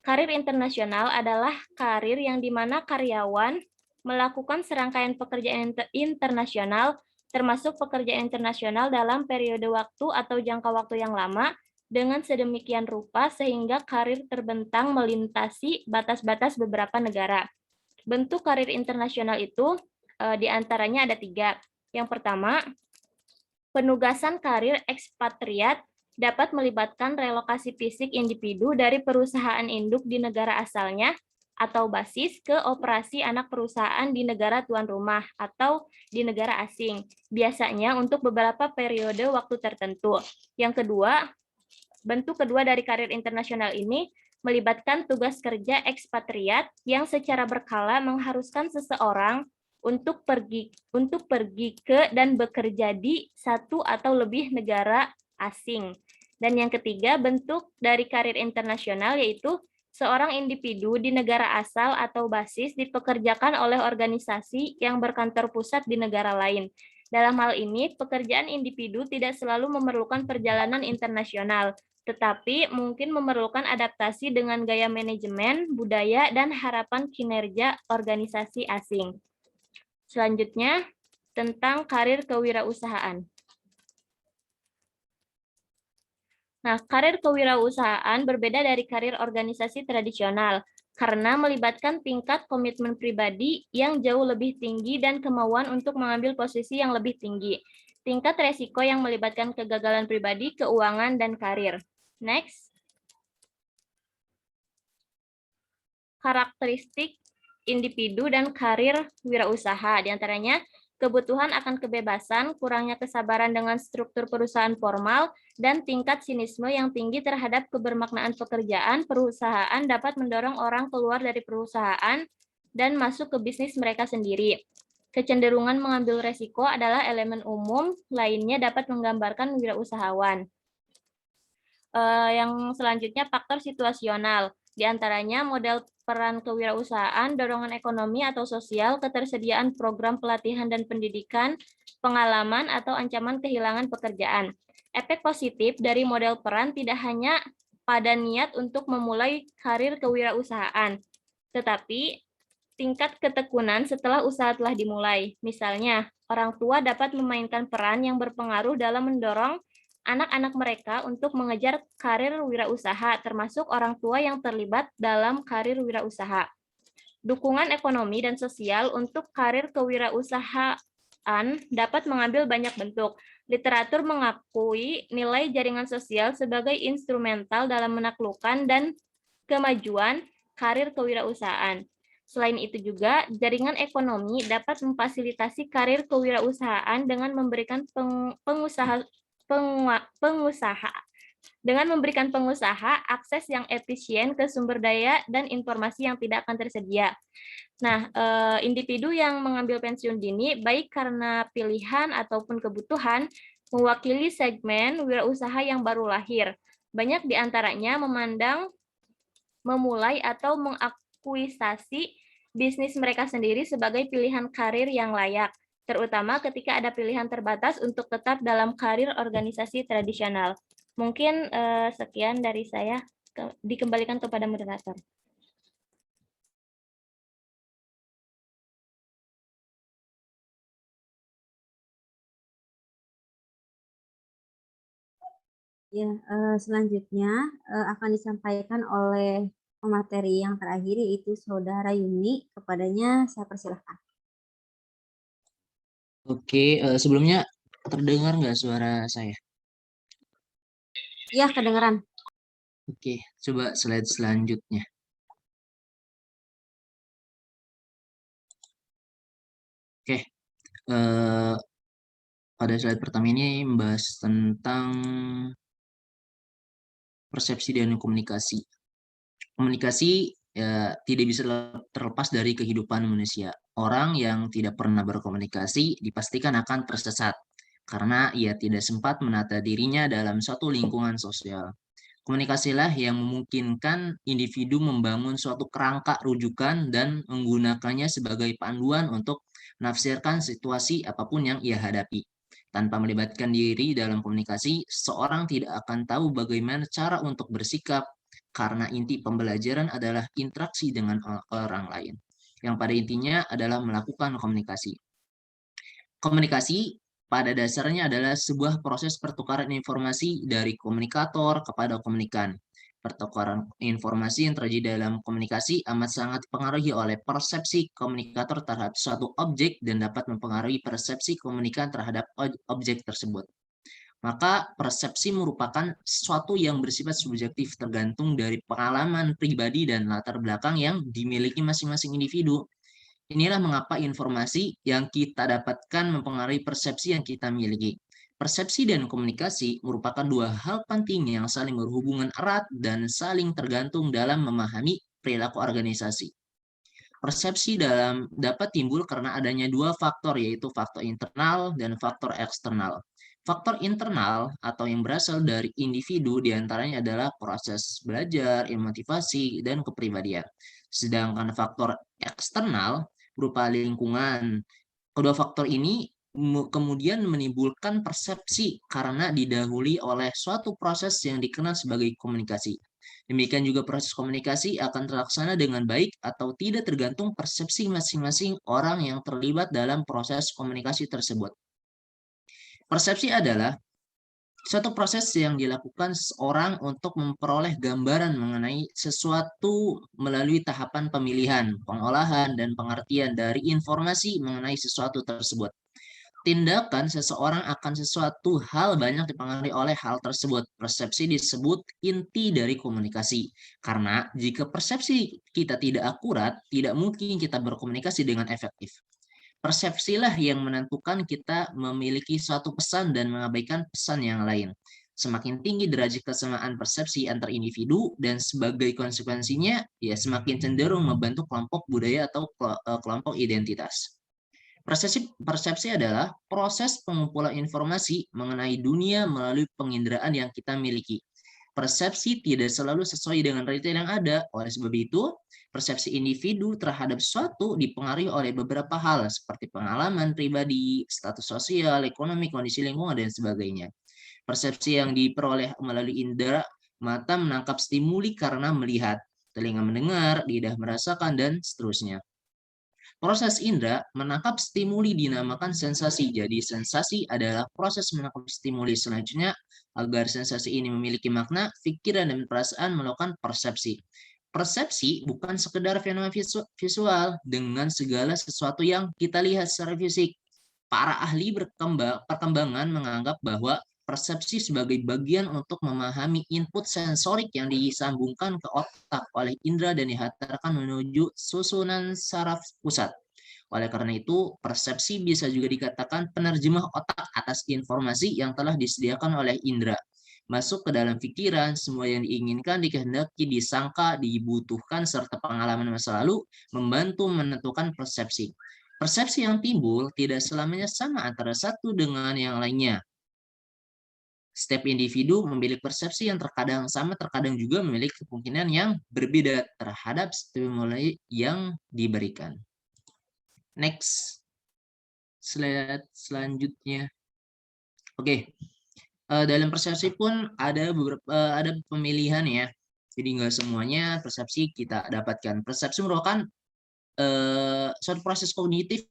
Karir internasional adalah karir yang dimana karyawan melakukan serangkaian pekerjaan internasional, termasuk pekerjaan internasional dalam periode waktu atau jangka waktu yang lama, dengan sedemikian rupa sehingga karir terbentang melintasi batas-batas beberapa negara. Bentuk karir internasional itu diantaranya ada 3. Yang pertama, penugasan karir ekspatriat dapat melibatkan relokasi fisik individu dari perusahaan induk di negara asalnya atau basis ke operasi anak perusahaan di negara tuan rumah atau di negara asing, biasanya untuk beberapa periode waktu tertentu. Yang kedua, bentuk kedua dari karir internasional ini melibatkan tugas kerja ekspatriat yang secara berkala mengharuskan seseorang untuk pergi ke dan bekerja di satu atau lebih negara asing. Dan yang ketiga, bentuk dari karir internasional yaitu seorang individu di negara asal atau basis dipekerjakan oleh organisasi yang berkantor pusat di negara lain. Dalam hal ini, pekerjaan individu tidak selalu memerlukan perjalanan internasional, tetapi mungkin memerlukan adaptasi dengan gaya manajemen, budaya, dan harapan kinerja organisasi asing. Selanjutnya, tentang karir kewirausahaan. Nah, karir kewirausahaan berbeda dari karir organisasi tradisional karena melibatkan tingkat komitmen pribadi yang jauh lebih tinggi dan kemauan untuk mengambil posisi yang lebih tinggi. Tingkat resiko yang melibatkan kegagalan pribadi, keuangan, dan karir. Next. Karakteristik individu dan karir wirausaha, diantaranya kebutuhan akan kebebasan, kurangnya kesabaran dengan struktur perusahaan formal, dan tingkat sinisme yang tinggi terhadap kebermaknaan pekerjaan, perusahaan dapat mendorong orang keluar dari perusahaan dan masuk ke bisnis mereka sendiri. Kecenderungan mengambil resiko adalah elemen umum lainnya dapat menggambarkan wirausahawan. Yang selanjutnya faktor situasional, diantaranya model peran kewirausahaan, dorongan ekonomi atau sosial, ketersediaan program pelatihan dan pendidikan, pengalaman, atau ancaman kehilangan pekerjaan. Efek positif dari model peran tidak hanya pada niat untuk memulai karir kewirausahaan, tetapi tingkat ketekunan setelah usaha telah dimulai. Misalnya, orang tua dapat memainkan peran yang berpengaruh dalam mendorong anak-anak mereka untuk mengejar karir wirausaha, termasuk orang tua yang terlibat dalam karir wirausaha. Dukungan ekonomi dan sosial untuk karir kewirausahaan dapat mengambil banyak bentuk. Literatur mengakui nilai jaringan sosial sebagai instrumental dalam menaklukkan dan kemajuan karir kewirausahaan. Selain itu juga, jaringan ekonomi dapat memfasilitasi karir kewirausahaan dengan memberikan pengusaha akses yang efisien ke sumber daya dan informasi yang tidak akan tersedia. Nah, individu yang mengambil pensiun dini, baik karena pilihan ataupun kebutuhan, mewakili segmen wirausaha yang baru lahir. Banyak di antaranya memulai atau mengakuisasi bisnis mereka sendiri sebagai pilihan karir yang layak, terutama ketika ada pilihan terbatas untuk tetap dalam karir organisasi tradisional. Mungkin sekian dari saya, dikembalikan kepada moderator. Ya, selanjutnya akan disampaikan oleh pemateri yang terakhir, yaitu Saudara Yuni. Kepadanya saya persilahkan. Oke, sebelumnya terdengar nggak suara saya? Ya, kedengaran. Oke, coba slide selanjutnya. Oke, pada slide pertama ini membahas tentang persepsi dan komunikasi. Komunikasi ya tidak bisa terlepas dari kehidupan manusia. Orang yang tidak pernah berkomunikasi dipastikan akan tersesat karena ia tidak sempat menata dirinya dalam suatu lingkungan sosial. Komunikasilah yang memungkinkan individu membangun suatu kerangka rujukan dan menggunakannya sebagai panduan untuk menafsirkan situasi apapun yang ia hadapi. Tanpa melibatkan diri dalam komunikasi, seorang tidak akan tahu bagaimana cara untuk bersikap, karena inti pembelajaran adalah interaksi dengan orang lain, yang pada intinya adalah melakukan komunikasi. Komunikasi pada dasarnya adalah sebuah proses pertukaran informasi dari komunikator kepada komunikan. Pertukaran informasi yang terjadi dalam komunikasi amat sangat dipengaruhi oleh persepsi komunikator terhadap suatu objek dan dapat mempengaruhi persepsi komunikan terhadap objek tersebut. Maka persepsi merupakan sesuatu yang bersifat subjektif tergantung dari pengalaman pribadi dan latar belakang yang dimiliki masing-masing individu. Inilah mengapa informasi yang kita dapatkan mempengaruhi persepsi yang kita miliki. Persepsi dan komunikasi merupakan dua hal penting yang saling berhubungan erat dan saling tergantung dalam memahami perilaku organisasi. Persepsi dapat timbul karena adanya dua faktor, yaitu faktor internal dan faktor eksternal. Faktor internal atau yang berasal dari individu diantaranya adalah proses belajar, motivasi, dan kepribadian. Sedangkan faktor eksternal berupa lingkungan. Kedua faktor ini kemudian menimbulkan persepsi karena didahului oleh suatu proses yang dikenal sebagai komunikasi. Demikian juga proses komunikasi akan terlaksana dengan baik atau tidak tergantung persepsi masing-masing orang yang terlibat dalam proses komunikasi tersebut. Persepsi adalah suatu proses yang dilakukan seorang untuk memperoleh gambaran mengenai sesuatu melalui tahapan pemilihan, pengolahan, dan pengertian dari informasi mengenai sesuatu tersebut. Tindakan seseorang akan sesuatu hal banyak dipengaruhi oleh hal tersebut. Persepsi disebut inti dari komunikasi. Karena jika persepsi kita tidak akurat, tidak mungkin kita berkomunikasi dengan efektif. Persepsilah yang menentukan kita memiliki suatu pesan dan mengabaikan pesan yang lain. Semakin tinggi derajat kesamaan persepsi antar individu dan sebagai konsekuensinya, ya semakin cenderung membentuk kelompok budaya atau kelompok identitas. Persepsi adalah proses pengumpulan informasi mengenai dunia melalui penginderaan yang kita miliki. Persepsi tidak selalu sesuai dengan realita yang ada. Oleh sebab itu, persepsi individu terhadap suatu dipengaruhi oleh beberapa hal seperti pengalaman pribadi, status sosial, ekonomi, kondisi lingkungan, dan sebagainya. Persepsi yang diperoleh melalui indera, mata menangkap stimuli karena melihat, telinga mendengar, lidah merasakan, dan seterusnya. Proses indera menangkap stimuli dinamakan sensasi. Jadi sensasi adalah proses menangkap stimuli. Selanjutnya, agar sensasi ini memiliki makna, pikiran dan perasaan melakukan persepsi. Persepsi bukan sekedar fenomena visual dengan segala sesuatu yang kita lihat secara fisik. Para ahli perkembangan menganggap bahwa persepsi sebagai bagian untuk memahami input sensorik yang disambungkan ke otak oleh indera dan dihantarkan menuju susunan saraf pusat. Oleh karena itu, persepsi bisa juga dikatakan penerjemah otak atas informasi yang telah disediakan oleh indera. Masuk ke dalam pikiran, semua yang diinginkan, dikehendaki, disangka, dibutuhkan, serta pengalaman masa lalu membantu menentukan persepsi. Persepsi yang timbul tidak selamanya sama antara satu dengan yang lainnya. Setiap individu memiliki persepsi yang terkadang sama, terkadang juga memiliki kemungkinan yang berbeda terhadap stimuli yang diberikan. Next, slide selanjutnya. Oke, dalam persepsi pun ada ada pemilihan ya. Jadi nggak semuanya persepsi kita dapatkan. Persepsi merupakan suatu proses kognitif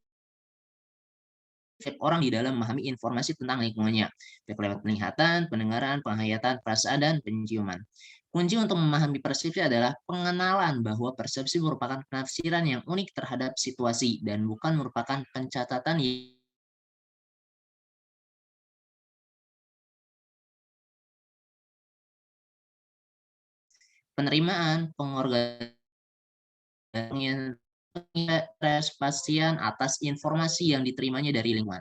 setiap orang di dalam memahami informasi tentang lingkungannya, baik lewat penglihatan, pendengaran, penghayatan, perasaan, dan penciuman. Kunci untuk memahami persepsi adalah pengenalan bahwa persepsi merupakan penafsiran yang unik terhadap situasi dan bukan merupakan pencatatan penerimaan, pengorganisasian atas informasi yang diterimanya dari lingkungan.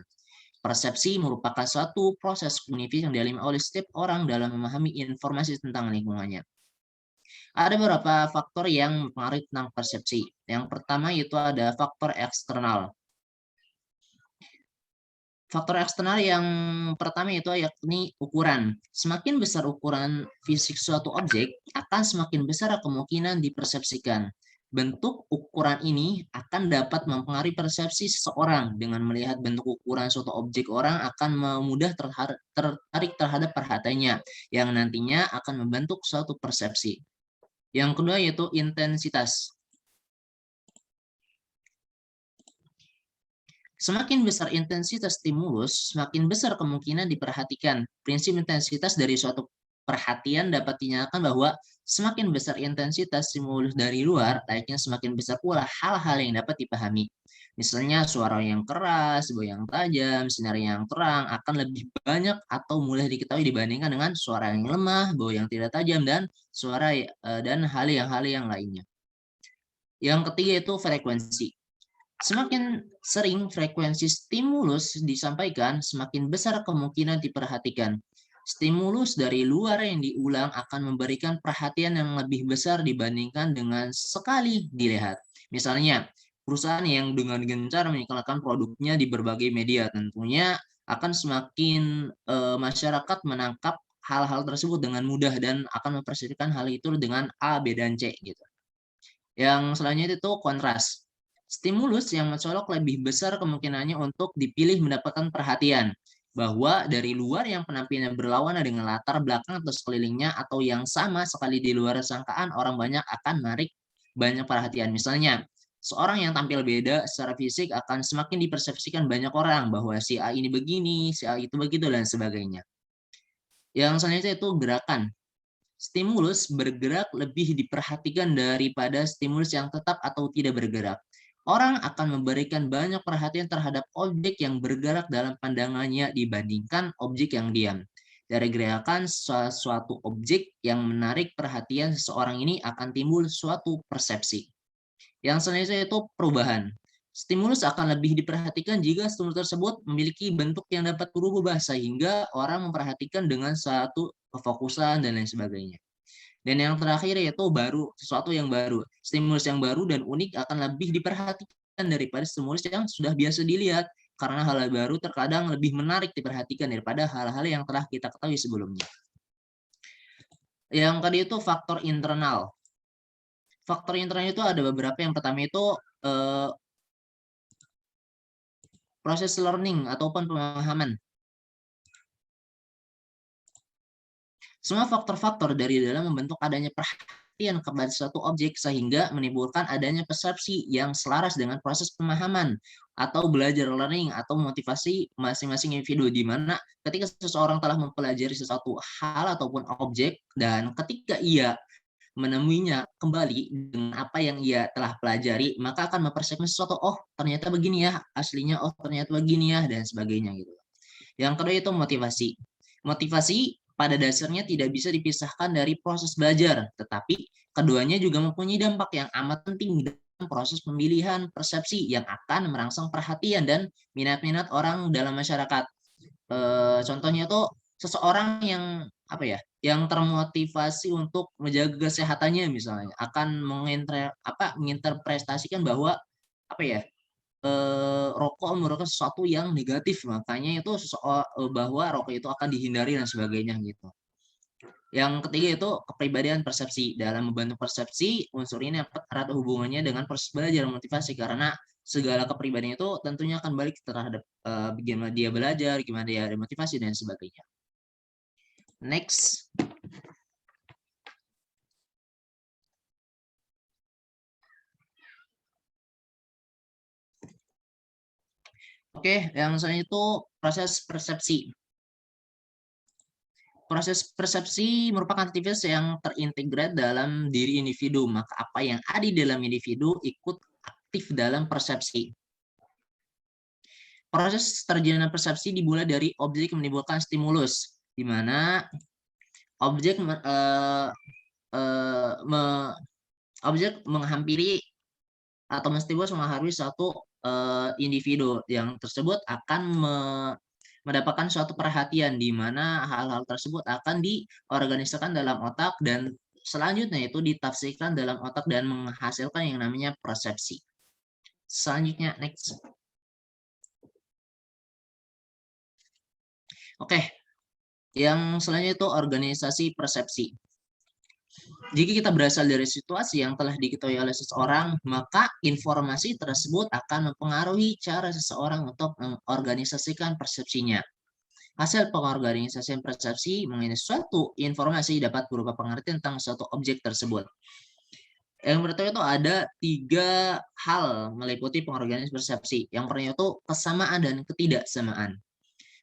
Persepsi merupakan suatu proses kognitif yang dialami oleh setiap orang dalam memahami informasi tentang lingkungannya. Ada beberapa faktor yang mempengaruhi tentang persepsi. Yang pertama yaitu ada faktor eksternal. Faktor eksternal yang pertama itu yakni ukuran. Semakin besar ukuran fisik suatu objek, akan semakin besar kemungkinan dipersepsikan. Bentuk ukuran ini akan dapat mempengaruhi persepsi seseorang. Dengan melihat bentuk ukuran suatu objek, orang akan mudah tertarik terhadap perhatiannya, yang nantinya akan membentuk suatu persepsi. Yang kedua yaitu intensitas. Semakin besar intensitas stimulus, semakin besar kemungkinan diperhatikan. Prinsip intensitas dari suatu perhatian dapat dinyatakan bahwa semakin besar intensitas stimulus dari luar, layaknya semakin besar pula hal-hal yang dapat dipahami. Misalnya suara yang keras, bau yang tajam, sinar yang terang akan lebih banyak atau mudah diketahui dibandingkan dengan suara yang lemah, bau yang tidak tajam, dan suara dan hal yang lainnya. Yang ketiga itu frekuensi. Semakin sering frekuensi stimulus disampaikan, semakin besar kemungkinan diperhatikan. Stimulus dari luar yang diulang akan memberikan perhatian yang lebih besar dibandingkan dengan sekali dilihat. Misalnya, perusahaan yang dengan gencar mengiklankan produknya di berbagai media tentunya akan semakin masyarakat menangkap hal-hal tersebut dengan mudah dan akan mempersepsikan hal itu dengan A, B, dan C gitu. Yang selanjutnya itu kontras. Stimulus yang mencolok lebih besar kemungkinannya untuk dipilih mendapatkan perhatian, bahwa dari luar yang penampilannya berlawanan dengan latar belakang atau sekelilingnya atau yang sama sekali di luar sangkaan orang banyak akan menarik banyak perhatian. Misalnya, seorang yang tampil beda secara fisik akan semakin dipersepsikan banyak orang bahwa si A ini begini, si A itu begitu, dan sebagainya. Yang selanjutnya itu gerakan. Stimulus bergerak lebih diperhatikan daripada stimulus yang tetap atau tidak bergerak. Orang akan memberikan banyak perhatian terhadap objek yang bergerak dalam pandangannya dibandingkan objek yang diam. Dari gerakan suatu objek yang menarik perhatian seseorang ini akan timbul suatu persepsi. Yang selanjutnya itu perubahan. Stimulus akan lebih diperhatikan jika stimulus tersebut memiliki bentuk yang dapat berubah sehingga orang memperhatikan dengan suatu kefokusan dan lain sebagainya. Dan yang terakhir yaitu baru, sesuatu yang baru. Stimulus yang baru dan unik akan lebih diperhatikan daripada stimulus yang sudah biasa dilihat. Karena hal baru terkadang lebih menarik diperhatikan daripada hal-hal yang telah kita ketahui sebelumnya. Yang kedua itu faktor internal. Faktor internal itu ada beberapa. Yang pertama itu proses learning ataupun pemahaman. Semua faktor-faktor dari dalam membentuk adanya perhatian kepada suatu objek sehingga menimbulkan adanya persepsi yang selaras dengan proses pemahaman atau belajar learning atau motivasi masing-masing individu, di mana ketika seseorang telah mempelajari sesuatu hal ataupun objek dan ketika ia menemuinya kembali dengan apa yang ia telah pelajari, maka akan mempersepsikan sesuatu, oh ternyata begini ya aslinya, oh ternyata begini ya, dan sebagainya gitu. Yang kedua itu motivasi. Motivasi pada dasarnya tidak bisa dipisahkan dari proses belajar, tetapi keduanya juga mempunyai dampak yang amat penting dalam proses pemilihan persepsi yang akan merangsang perhatian dan minat-minat orang dalam masyarakat. Contohnya tuh seseorang yang yang termotivasi untuk menjaga kesehatannya misalnya akan menginterpretasikan bahwa rokok merupakan sesuatu yang negatif, makanya itu bahwa rokok itu akan dihindari dan sebagainya gitu. Yang ketiga itu kepribadian persepsi. Dalam membantu persepsi, unsur ini erat hubungannya dengan proses belajar motivasi, karena segala kepribadian itu tentunya akan balik terhadap bagaimana dia belajar, gimana dia motivasi dan sebagainya. Next. Oke, yang selanjutnya itu proses persepsi. Proses persepsi merupakan aktivitas yang terintegrat dalam diri individu, maka apa yang ada di dalam individu ikut aktif dalam persepsi. Proses terjadinya persepsi dimulai dari objek yang menimbulkan stimulus, di mana objek menghampiri atau menstimulus menghampiri satu individu yang tersebut akan mendapatkan suatu perhatian, di mana hal-hal tersebut akan diorganisasikan dalam otak dan selanjutnya itu ditafsirkan dalam otak dan menghasilkan yang namanya persepsi. Selanjutnya, next. Oke, yang selanjutnya itu organisasi persepsi. Jika kita berasal dari situasi yang telah diketahui oleh seseorang, maka informasi tersebut akan mempengaruhi cara seseorang untuk mengorganisasikan persepsinya. Hasil pengorganisasian persepsi mengenai suatu informasi dapat berupa pengertian tentang suatu objek tersebut. Yang pertama itu ada 3 hal meliputi pengorganisasian persepsi. Yang pertama itu kesamaan dan ketidaksamaan.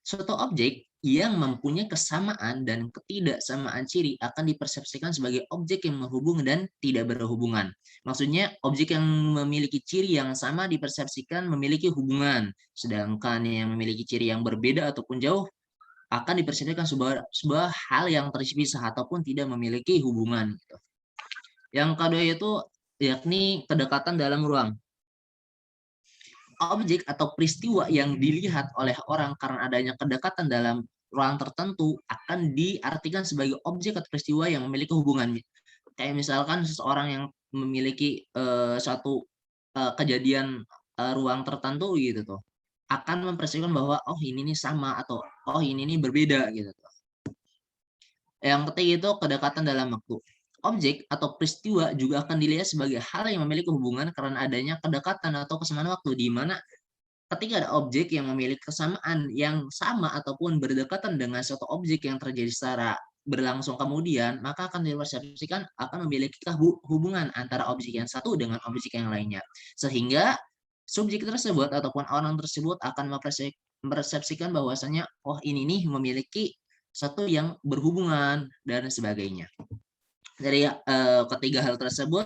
Suatu objek yang mempunyai kesamaan dan ketidaksamaan ciri akan dipersepsikan sebagai objek yang menghubung dan tidak berhubungan. Maksudnya objek yang memiliki ciri yang sama dipersepsikan memiliki hubungan, sedangkan yang memiliki ciri yang berbeda ataupun jauh akan dipersepsikan sebuah hal yang terpisah ataupun tidak memiliki hubungan. Yang kedua itu yakni kedekatan dalam ruang. Objek atau peristiwa yang dilihat oleh orang karena adanya kedekatan dalam ruang tertentu akan diartikan sebagai objek atau peristiwa yang memiliki hubungan. Kayak misalkan seseorang yang memiliki suatu kejadian ruang tertentu gitu tuh, akan mempersepsikan bahwa oh ini nih sama atau oh ini nih berbeda gitu tuh. Yang ketiga itu kedekatan dalam waktu. Objek atau peristiwa juga akan dilihat sebagai hal yang memiliki hubungan karena adanya kedekatan atau kesamaan waktu, di mana ketika ada objek yang memiliki kesamaan yang sama ataupun berdekatan dengan suatu objek yang terjadi secara berlangsung kemudian, maka akan dipersepsikan akan memiliki hubungan antara objek yang satu dengan objek yang lainnya. Sehingga subjek tersebut ataupun orang tersebut akan mempersepsikan bahwasanya oh ini nih memiliki satu yang berhubungan dan sebagainya. Dari ketiga hal tersebut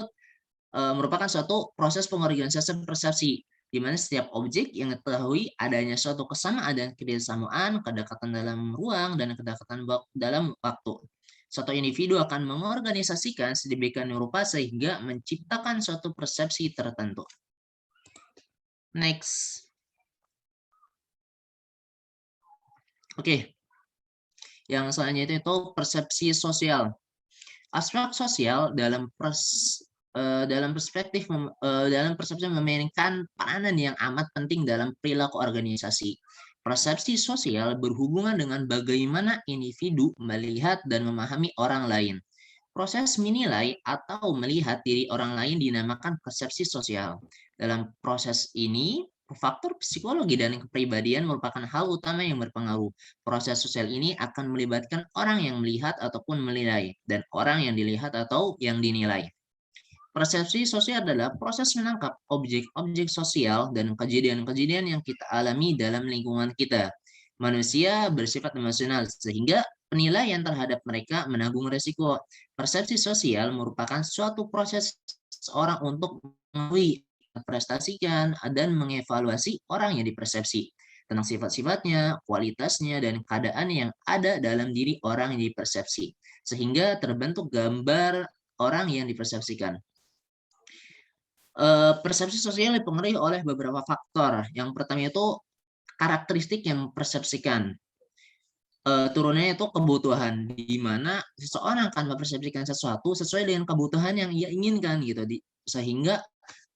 merupakan suatu proses pengorganisasian persepsi, di mana setiap objek yang diketahui adanya suatu kesamaan dan ketidaksamaan, kedekatan dalam ruang, dan kedekatan dalam waktu. Suatu individu akan mengorganisasikan sedemikian rupa sehingga menciptakan suatu persepsi tertentu. Next. Oke. Yang selanjutnya itu persepsi sosial. Aspek sosial dalam persepsi memainkan peranan yang amat penting dalam perilaku organisasi. Persepsi sosial berhubungan dengan bagaimana individu melihat dan memahami orang lain. Proses menilai atau melihat diri orang lain dinamakan persepsi sosial. Dalam proses ini, faktor psikologi dan kepribadian merupakan hal utama yang berpengaruh. Proses sosial ini akan melibatkan orang yang melihat ataupun menilai, dan orang yang dilihat atau yang dinilai. Persepsi sosial adalah proses menangkap objek-objek sosial dan kejadian-kejadian yang kita alami dalam lingkungan kita. Manusia bersifat emosional, sehingga penilaian terhadap mereka menanggung resiko. Persepsi sosial merupakan suatu proses seorang untuk mengetahui, prestasikan, dan mengevaluasi orang yang dipersepsi tentang sifat-sifatnya, kualitasnya, dan keadaan yang ada dalam diri orang yang dipersepsi, sehingga terbentuk gambar orang yang dipersepsikan. Persepsi sosial dipengaruhi oleh beberapa faktor. Yang pertama itu karakteristik yang mempersepsikan. Turunnya itu kebutuhan, di mana seseorang akan mempersepsikan sesuatu sesuai dengan kebutuhan yang ia inginkan gitu, sehingga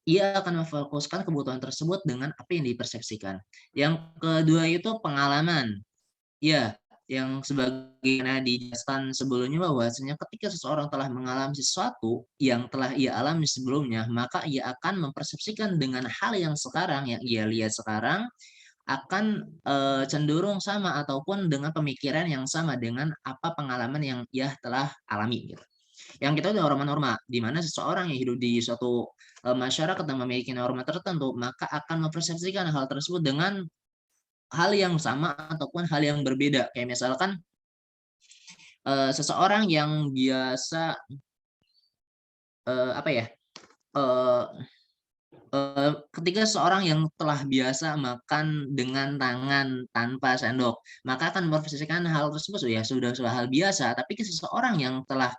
ia akan memfokuskan kebutuhan tersebut dengan apa yang dipersepsikan. Yang kedua itu pengalaman. Ya, yang sebagaimana dijelaskan sebelumnya bahwasanya ketika seseorang telah mengalami sesuatu yang telah ia alami sebelumnya, maka ia akan mempersepsikan dengan hal yang sekarang yang ia lihat sekarang akan cenderung sama ataupun dengan pemikiran yang sama dengan apa pengalaman yang ia telah alami gitu. Yang kita ada norma-norma, di mana seseorang yang hidup di suatu masyarakat yang memiliki norma tertentu, maka akan mempersepsikan hal tersebut dengan hal yang sama ataupun hal yang berbeda. Kayak misalkan seseorang yang biasa ketika seseorang yang telah biasa makan dengan tangan tanpa sendok, maka akan mempersepsikan hal tersebut ya sudah hal biasa. Tapi seseorang yang telah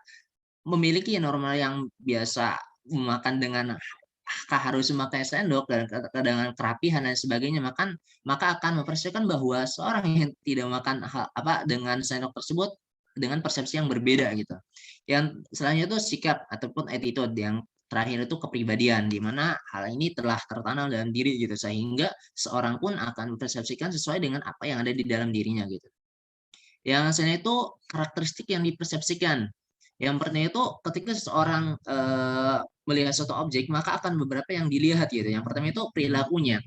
memiliki norma yang biasa makan dengan harus memakai sendok dan dengan kerapihan dan sebagainya, maka akan mempersepsikan bahwa seorang yang tidak makan dengan sendok tersebut dengan persepsi yang berbeda gitu. Yang selanjutnya itu sikap ataupun attitude, yang terakhir itu kepribadian, di mana hal ini telah tertanam dalam diri gitu, sehingga seorang pun akan mempersepsikan sesuai dengan apa yang ada di dalam dirinya gitu. Yang selanjutnya itu karakteristik yang dipersepsikan. Yang pertama itu ketika seseorang melihat suatu objek, maka akan beberapa yang dilihat gitu. Yang pertama itu perilakunya.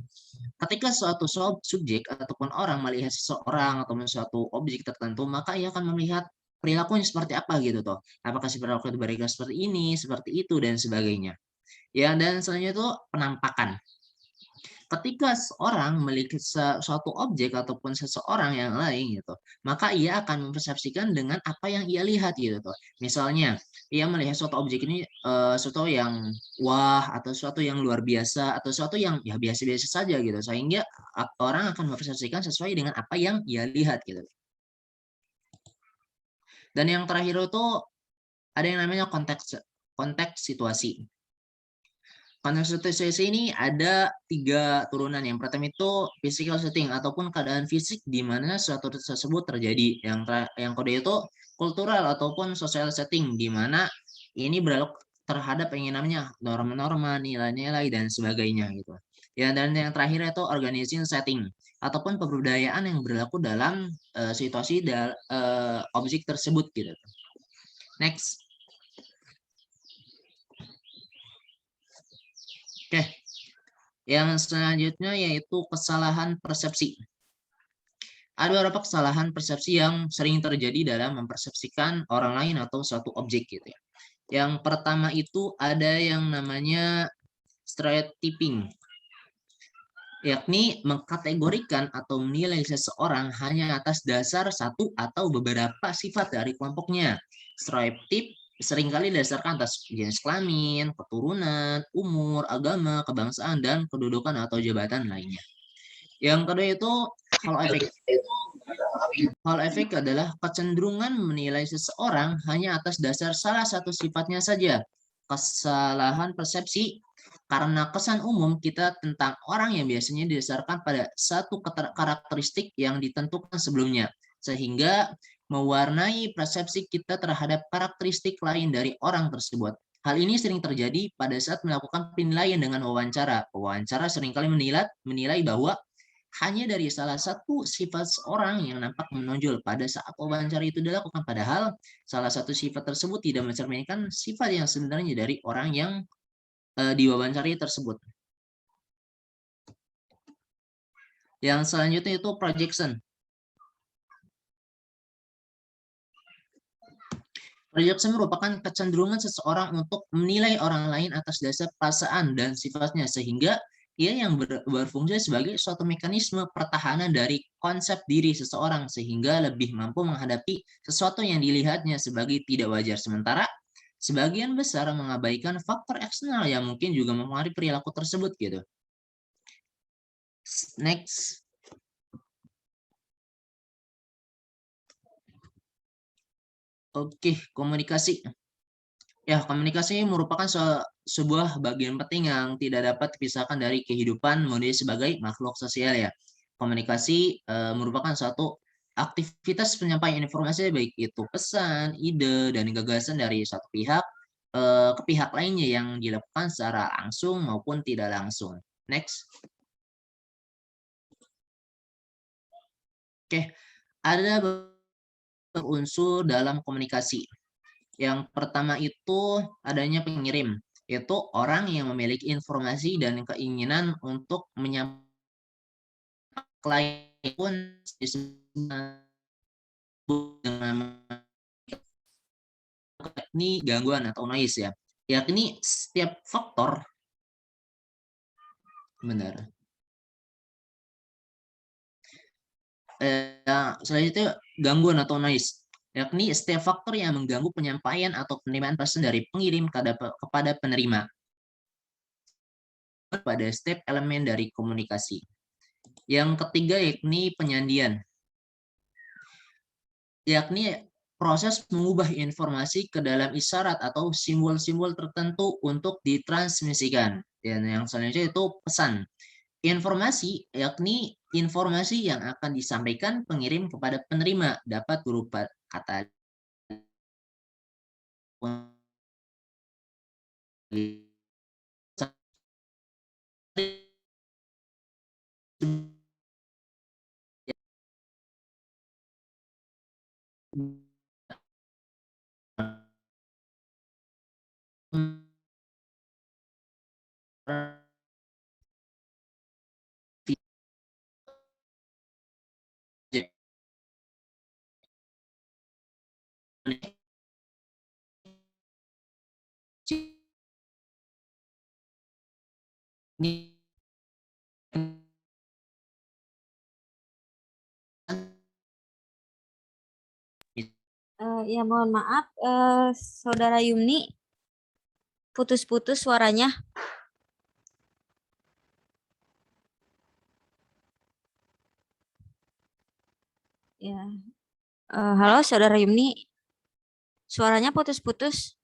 Ketika suatu subjek ataupun orang melihat seseorang atau suatu objek tertentu, maka ia akan melihat perilakunya seperti apa gitu toh. Apakah si perilaku itu berikut seperti ini, seperti itu, dan sebagainya. Ya, dan selanjutnya itu penampakan. Ketika seorang memiliki suatu objek ataupun seseorang yang lain gitu, maka ia akan mempersepsikan dengan apa yang ia lihat gitu toh. Misalnya, ia melihat suatu objek ini suatu yang wah, atau suatu yang luar biasa, atau suatu yang ya biasa-biasa saja gitu, sehingga orang akan mempersepsikan sesuai dengan apa yang ia lihat gitu. Dan yang terakhir itu ada yang namanya konteks situasi. Konteks situasi ini ada 3 turunan. Yang pertama itu physical setting ataupun keadaan fisik di mana suatu tersebut terjadi. Yang kedua itu kultural ataupun social setting, di mana ini berlaku terhadap yang namanya norma-norma, nilai-nilai, dan sebagainya gitu. Ya, dan yang terakhir itu organizing setting ataupun kebudayaan yang berlaku dalam situasi objek tersebut gitu. Next. Oke. Yang selanjutnya yaitu kesalahan persepsi. Ada beberapa kesalahan persepsi yang sering terjadi dalam mempersepsikan orang lain atau suatu objek gitu ya. Yang pertama itu ada yang namanya stereotyping, yakni mengkategorikan atau menilai seseorang hanya atas dasar satu atau beberapa sifat dari kelompoknya. Stereotip seringkali didasarkan atas jenis kelamin, keturunan, umur, agama, kebangsaan, dan kedudukan atau jabatan lainnya. Yang kedua itu halo efek. Halo efek adalah kecenderungan menilai seseorang hanya atas dasar salah satu sifatnya saja. Kesalahan persepsi karena kesan umum kita tentang orang yang biasanya didasarkan pada satu karakteristik yang ditentukan sebelumnya, sehingga mewarnai persepsi kita terhadap karakteristik lain dari orang tersebut. Hal ini sering terjadi pada saat melakukan penilaian dengan wawancara. Wawancara seringkali menilai bahwa hanya dari salah satu sifat seorang yang nampak menonjol pada saat wawancara itu dilakukan, padahal salah satu sifat tersebut tidak mencerminkan sifat yang sebenarnya dari orang yang diwawancari tersebut. Yang selanjutnya itu projection. Projection merupakan kecenderungan seseorang untuk menilai orang lain atas dasar perasaan dan sifatnya, sehingga ia yang berfungsi sebagai suatu mekanisme pertahanan dari konsep diri seseorang, sehingga lebih mampu menghadapi sesuatu yang dilihatnya sebagai tidak wajar. Sementara sebagian besar mengabaikan faktor eksternal yang mungkin juga mempengaruhi perilaku tersebut gitu. Next. Oke, komunikasi. Ya, komunikasi merupakan sebuah bagian penting yang tidak dapat dipisahkan dari kehidupan manusia sebagai makhluk sosial ya. Komunikasi merupakan suatu aktivitas penyampaian informasi, baik itu pesan, ide, dan gagasan dari satu pihak ke pihak lainnya yang dilakukan secara langsung maupun tidak langsung. Next. Oke, ada unsur dalam komunikasi. Yang pertama itu adanya pengirim, yaitu orang yang memiliki informasi dan keinginan untuk menyampaikan klien pun ini gangguan atau noise ya, yakni setiap faktor selanjutnya gangguan atau noise, yakni setiap faktor yang mengganggu penyampaian atau penerimaan pesan dari pengirim kepada penerima pada setiap elemen dari komunikasi. Yang ketiga yakni penyandian, yakni proses mengubah informasi ke dalam isyarat atau simbol-simbol tertentu untuk ditransmisikan. Dan yang selanjutnya itu pesan. Informasi yakni informasi yang akan disampaikan pengirim kepada penerima, dapat berupa kata Ya mohon maaf, Saudara Yumni, putus-putus suaranya. Ya, halo Saudara Yumni, suaranya putus-putus.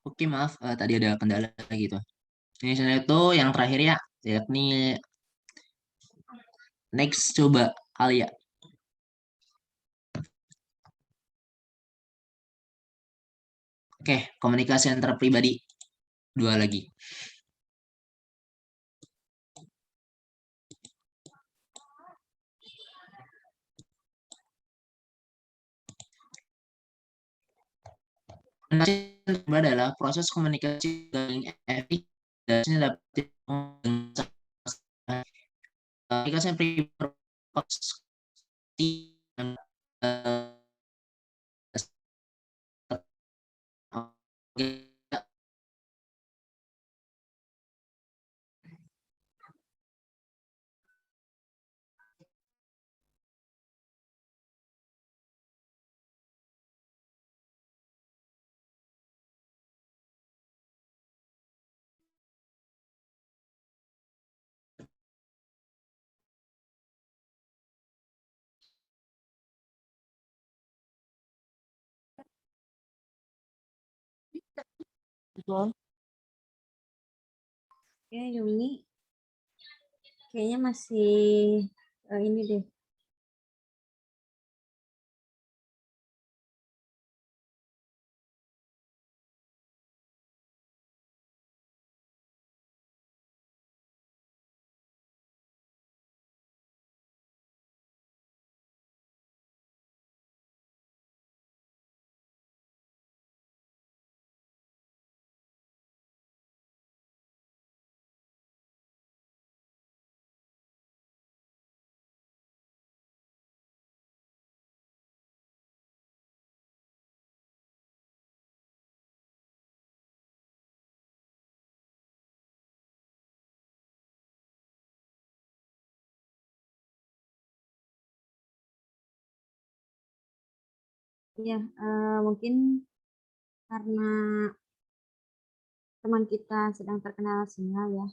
Oke, maaf, tadi ada kendala gitu. Ini itu yang terakhir ya, yakni next coba Alia. Oke, komunikasi antar pribadi. 2 lagi. Komunikasi adalah proses komunikasi yang efektif dan dapat komunikasi yang pribadi Oke, Yumni, kayaknya masih ini deh. Ya, mungkin karena teman kita sedang terkena sinyal ya.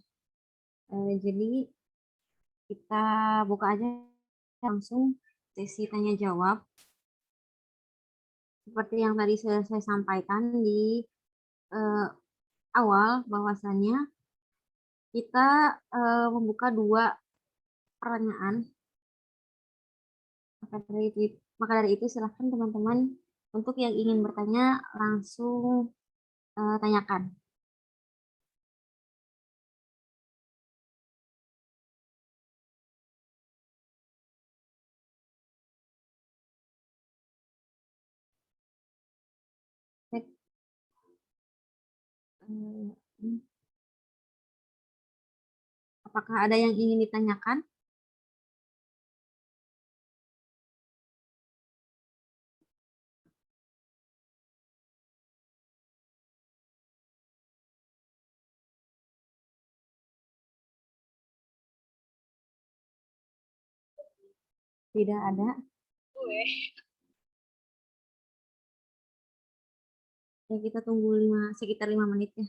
Jadi kita buka aja langsung sesi tanya jawab. Seperti yang tadi saya sampaikan di eh, awal, bahwasannya kita membuka 2 pertanyaan. Maka dari itu silahkan teman-teman untuk yang ingin bertanya langsung tanyakan. Baik. Apakah ada yang ingin ditanyakan? Tidak ada. Ya, kita tunggu sekitar 5 menit ya.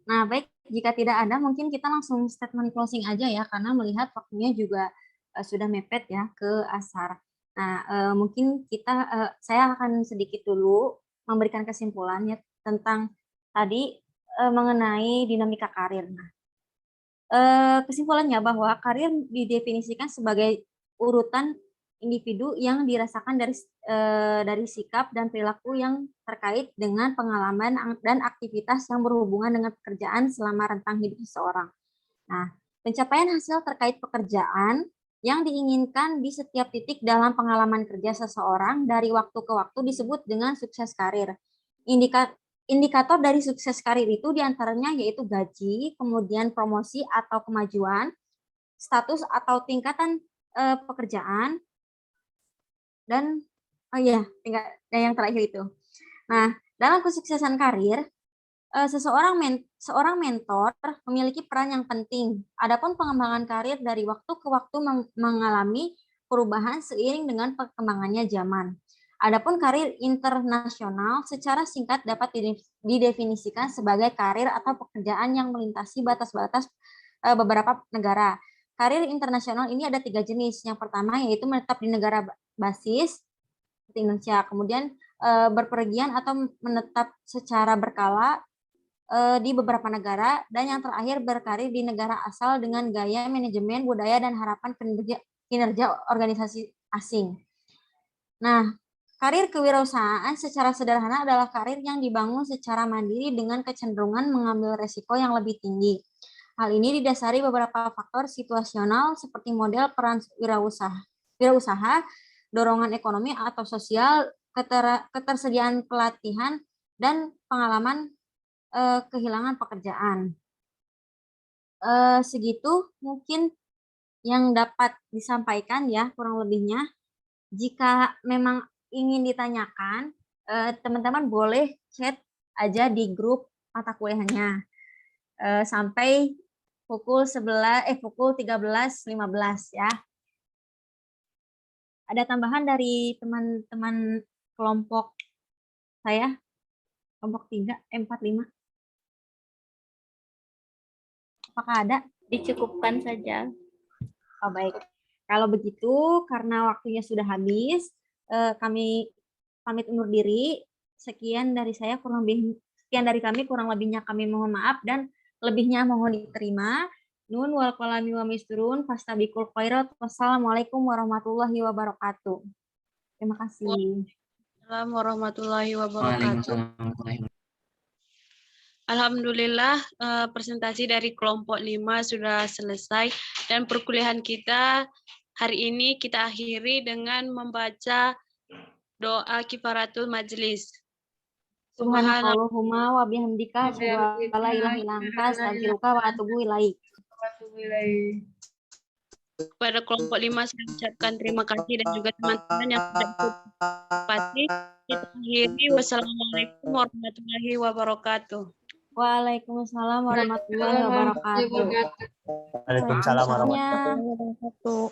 Nah, baik, jika tidak ada, mungkin kita langsung statement closing aja ya, karena melihat waktunya juga sudah mepet ya ke asar. Nah, mungkin saya akan sedikit dulu memberikan kesimpulan ya tentang tadi mengenai dinamika karir. Nah, kesimpulannya bahwa karir didefinisikan sebagai urutan individu yang dirasakan dari sikap dan perilaku yang terkait dengan pengalaman dan aktivitas yang berhubungan dengan pekerjaan selama rentang hidup seseorang. Nah, pencapaian hasil terkait pekerjaan yang diinginkan di setiap titik dalam pengalaman kerja seseorang dari waktu ke waktu disebut dengan sukses karir. Indikator dari sukses karir itu diantaranya yaitu gaji, kemudian promosi atau kemajuan, status atau tingkatan pekerjaan, dan yang terakhir itu. Nah, dalam kesuksesan karir, seorang mentor memiliki peran yang penting. Adapun pengembangan karir dari waktu ke waktu mengalami perubahan seiring dengan perkembangannya zaman. Adapun karir internasional secara singkat dapat didefinisikan sebagai karir atau pekerjaan yang melintasi batas-batas beberapa negara. Karir internasional ini ada 3 jenis. Yang pertama yaitu menetap di negara basis seperti Indonesia, kemudian berpergian atau menetap secara berkala di beberapa negara, dan yang terakhir berkarir di negara asal dengan gaya manajemen, budaya, dan harapan kinerja organisasi asing. Nah, karir kewirausahaan secara sederhana adalah karir yang dibangun secara mandiri dengan kecenderungan mengambil resiko yang lebih tinggi. Hal ini didasari beberapa faktor situasional seperti model peran wirausaha, dorongan ekonomi atau sosial, ketersediaan pelatihan, dan pengalaman kehilangan pekerjaan. Segitu mungkin yang dapat disampaikan ya kurang lebihnya. Jika memang ingin ditanyakan, teman-teman boleh chat aja di grup mata kuliahnya sampai pukul 13.15 ya. Ada tambahan dari teman-teman kelompok saya, kelompok 3, 4, 5. Apakah ada? Dicukupkan saja. Oh, baik. Kalau begitu, karena waktunya sudah habis, kami pamit undur diri. Sekian dari kami, kurang lebihnya kami mohon maaf dan lebihnya mohon diterima. Nun wal qalami wa misturun fastabiqul khairat. Wassalamualaikum warahmatullahi wabarakatuh. Terima kasih. Assalamualaikum warahmatullahi wabarakatuh. Waalaikumsalam warahmatullahi wabarakatuh. Alhamdulillah, presentasi dari kelompok 5 sudah selesai dan perkuliahan kita hari ini kita akhiri dengan membaca doa kifaratul majlis. Subhanakallahumma wa bihamdika asyhadu an la ilaha illa anta astaghfiruka wa atubu ilaik. Kepada kelompok 5 saya ucapkan terima kasih dan juga teman-teman yang sudah partisipasi. Kita akhiri. Wassalamualaikum warahmatullahi wabarakatuh. Waalaikumsalam warahmatullahi wabarakatuh. Waalaikumsalam warahmatullahi wabarakatuh.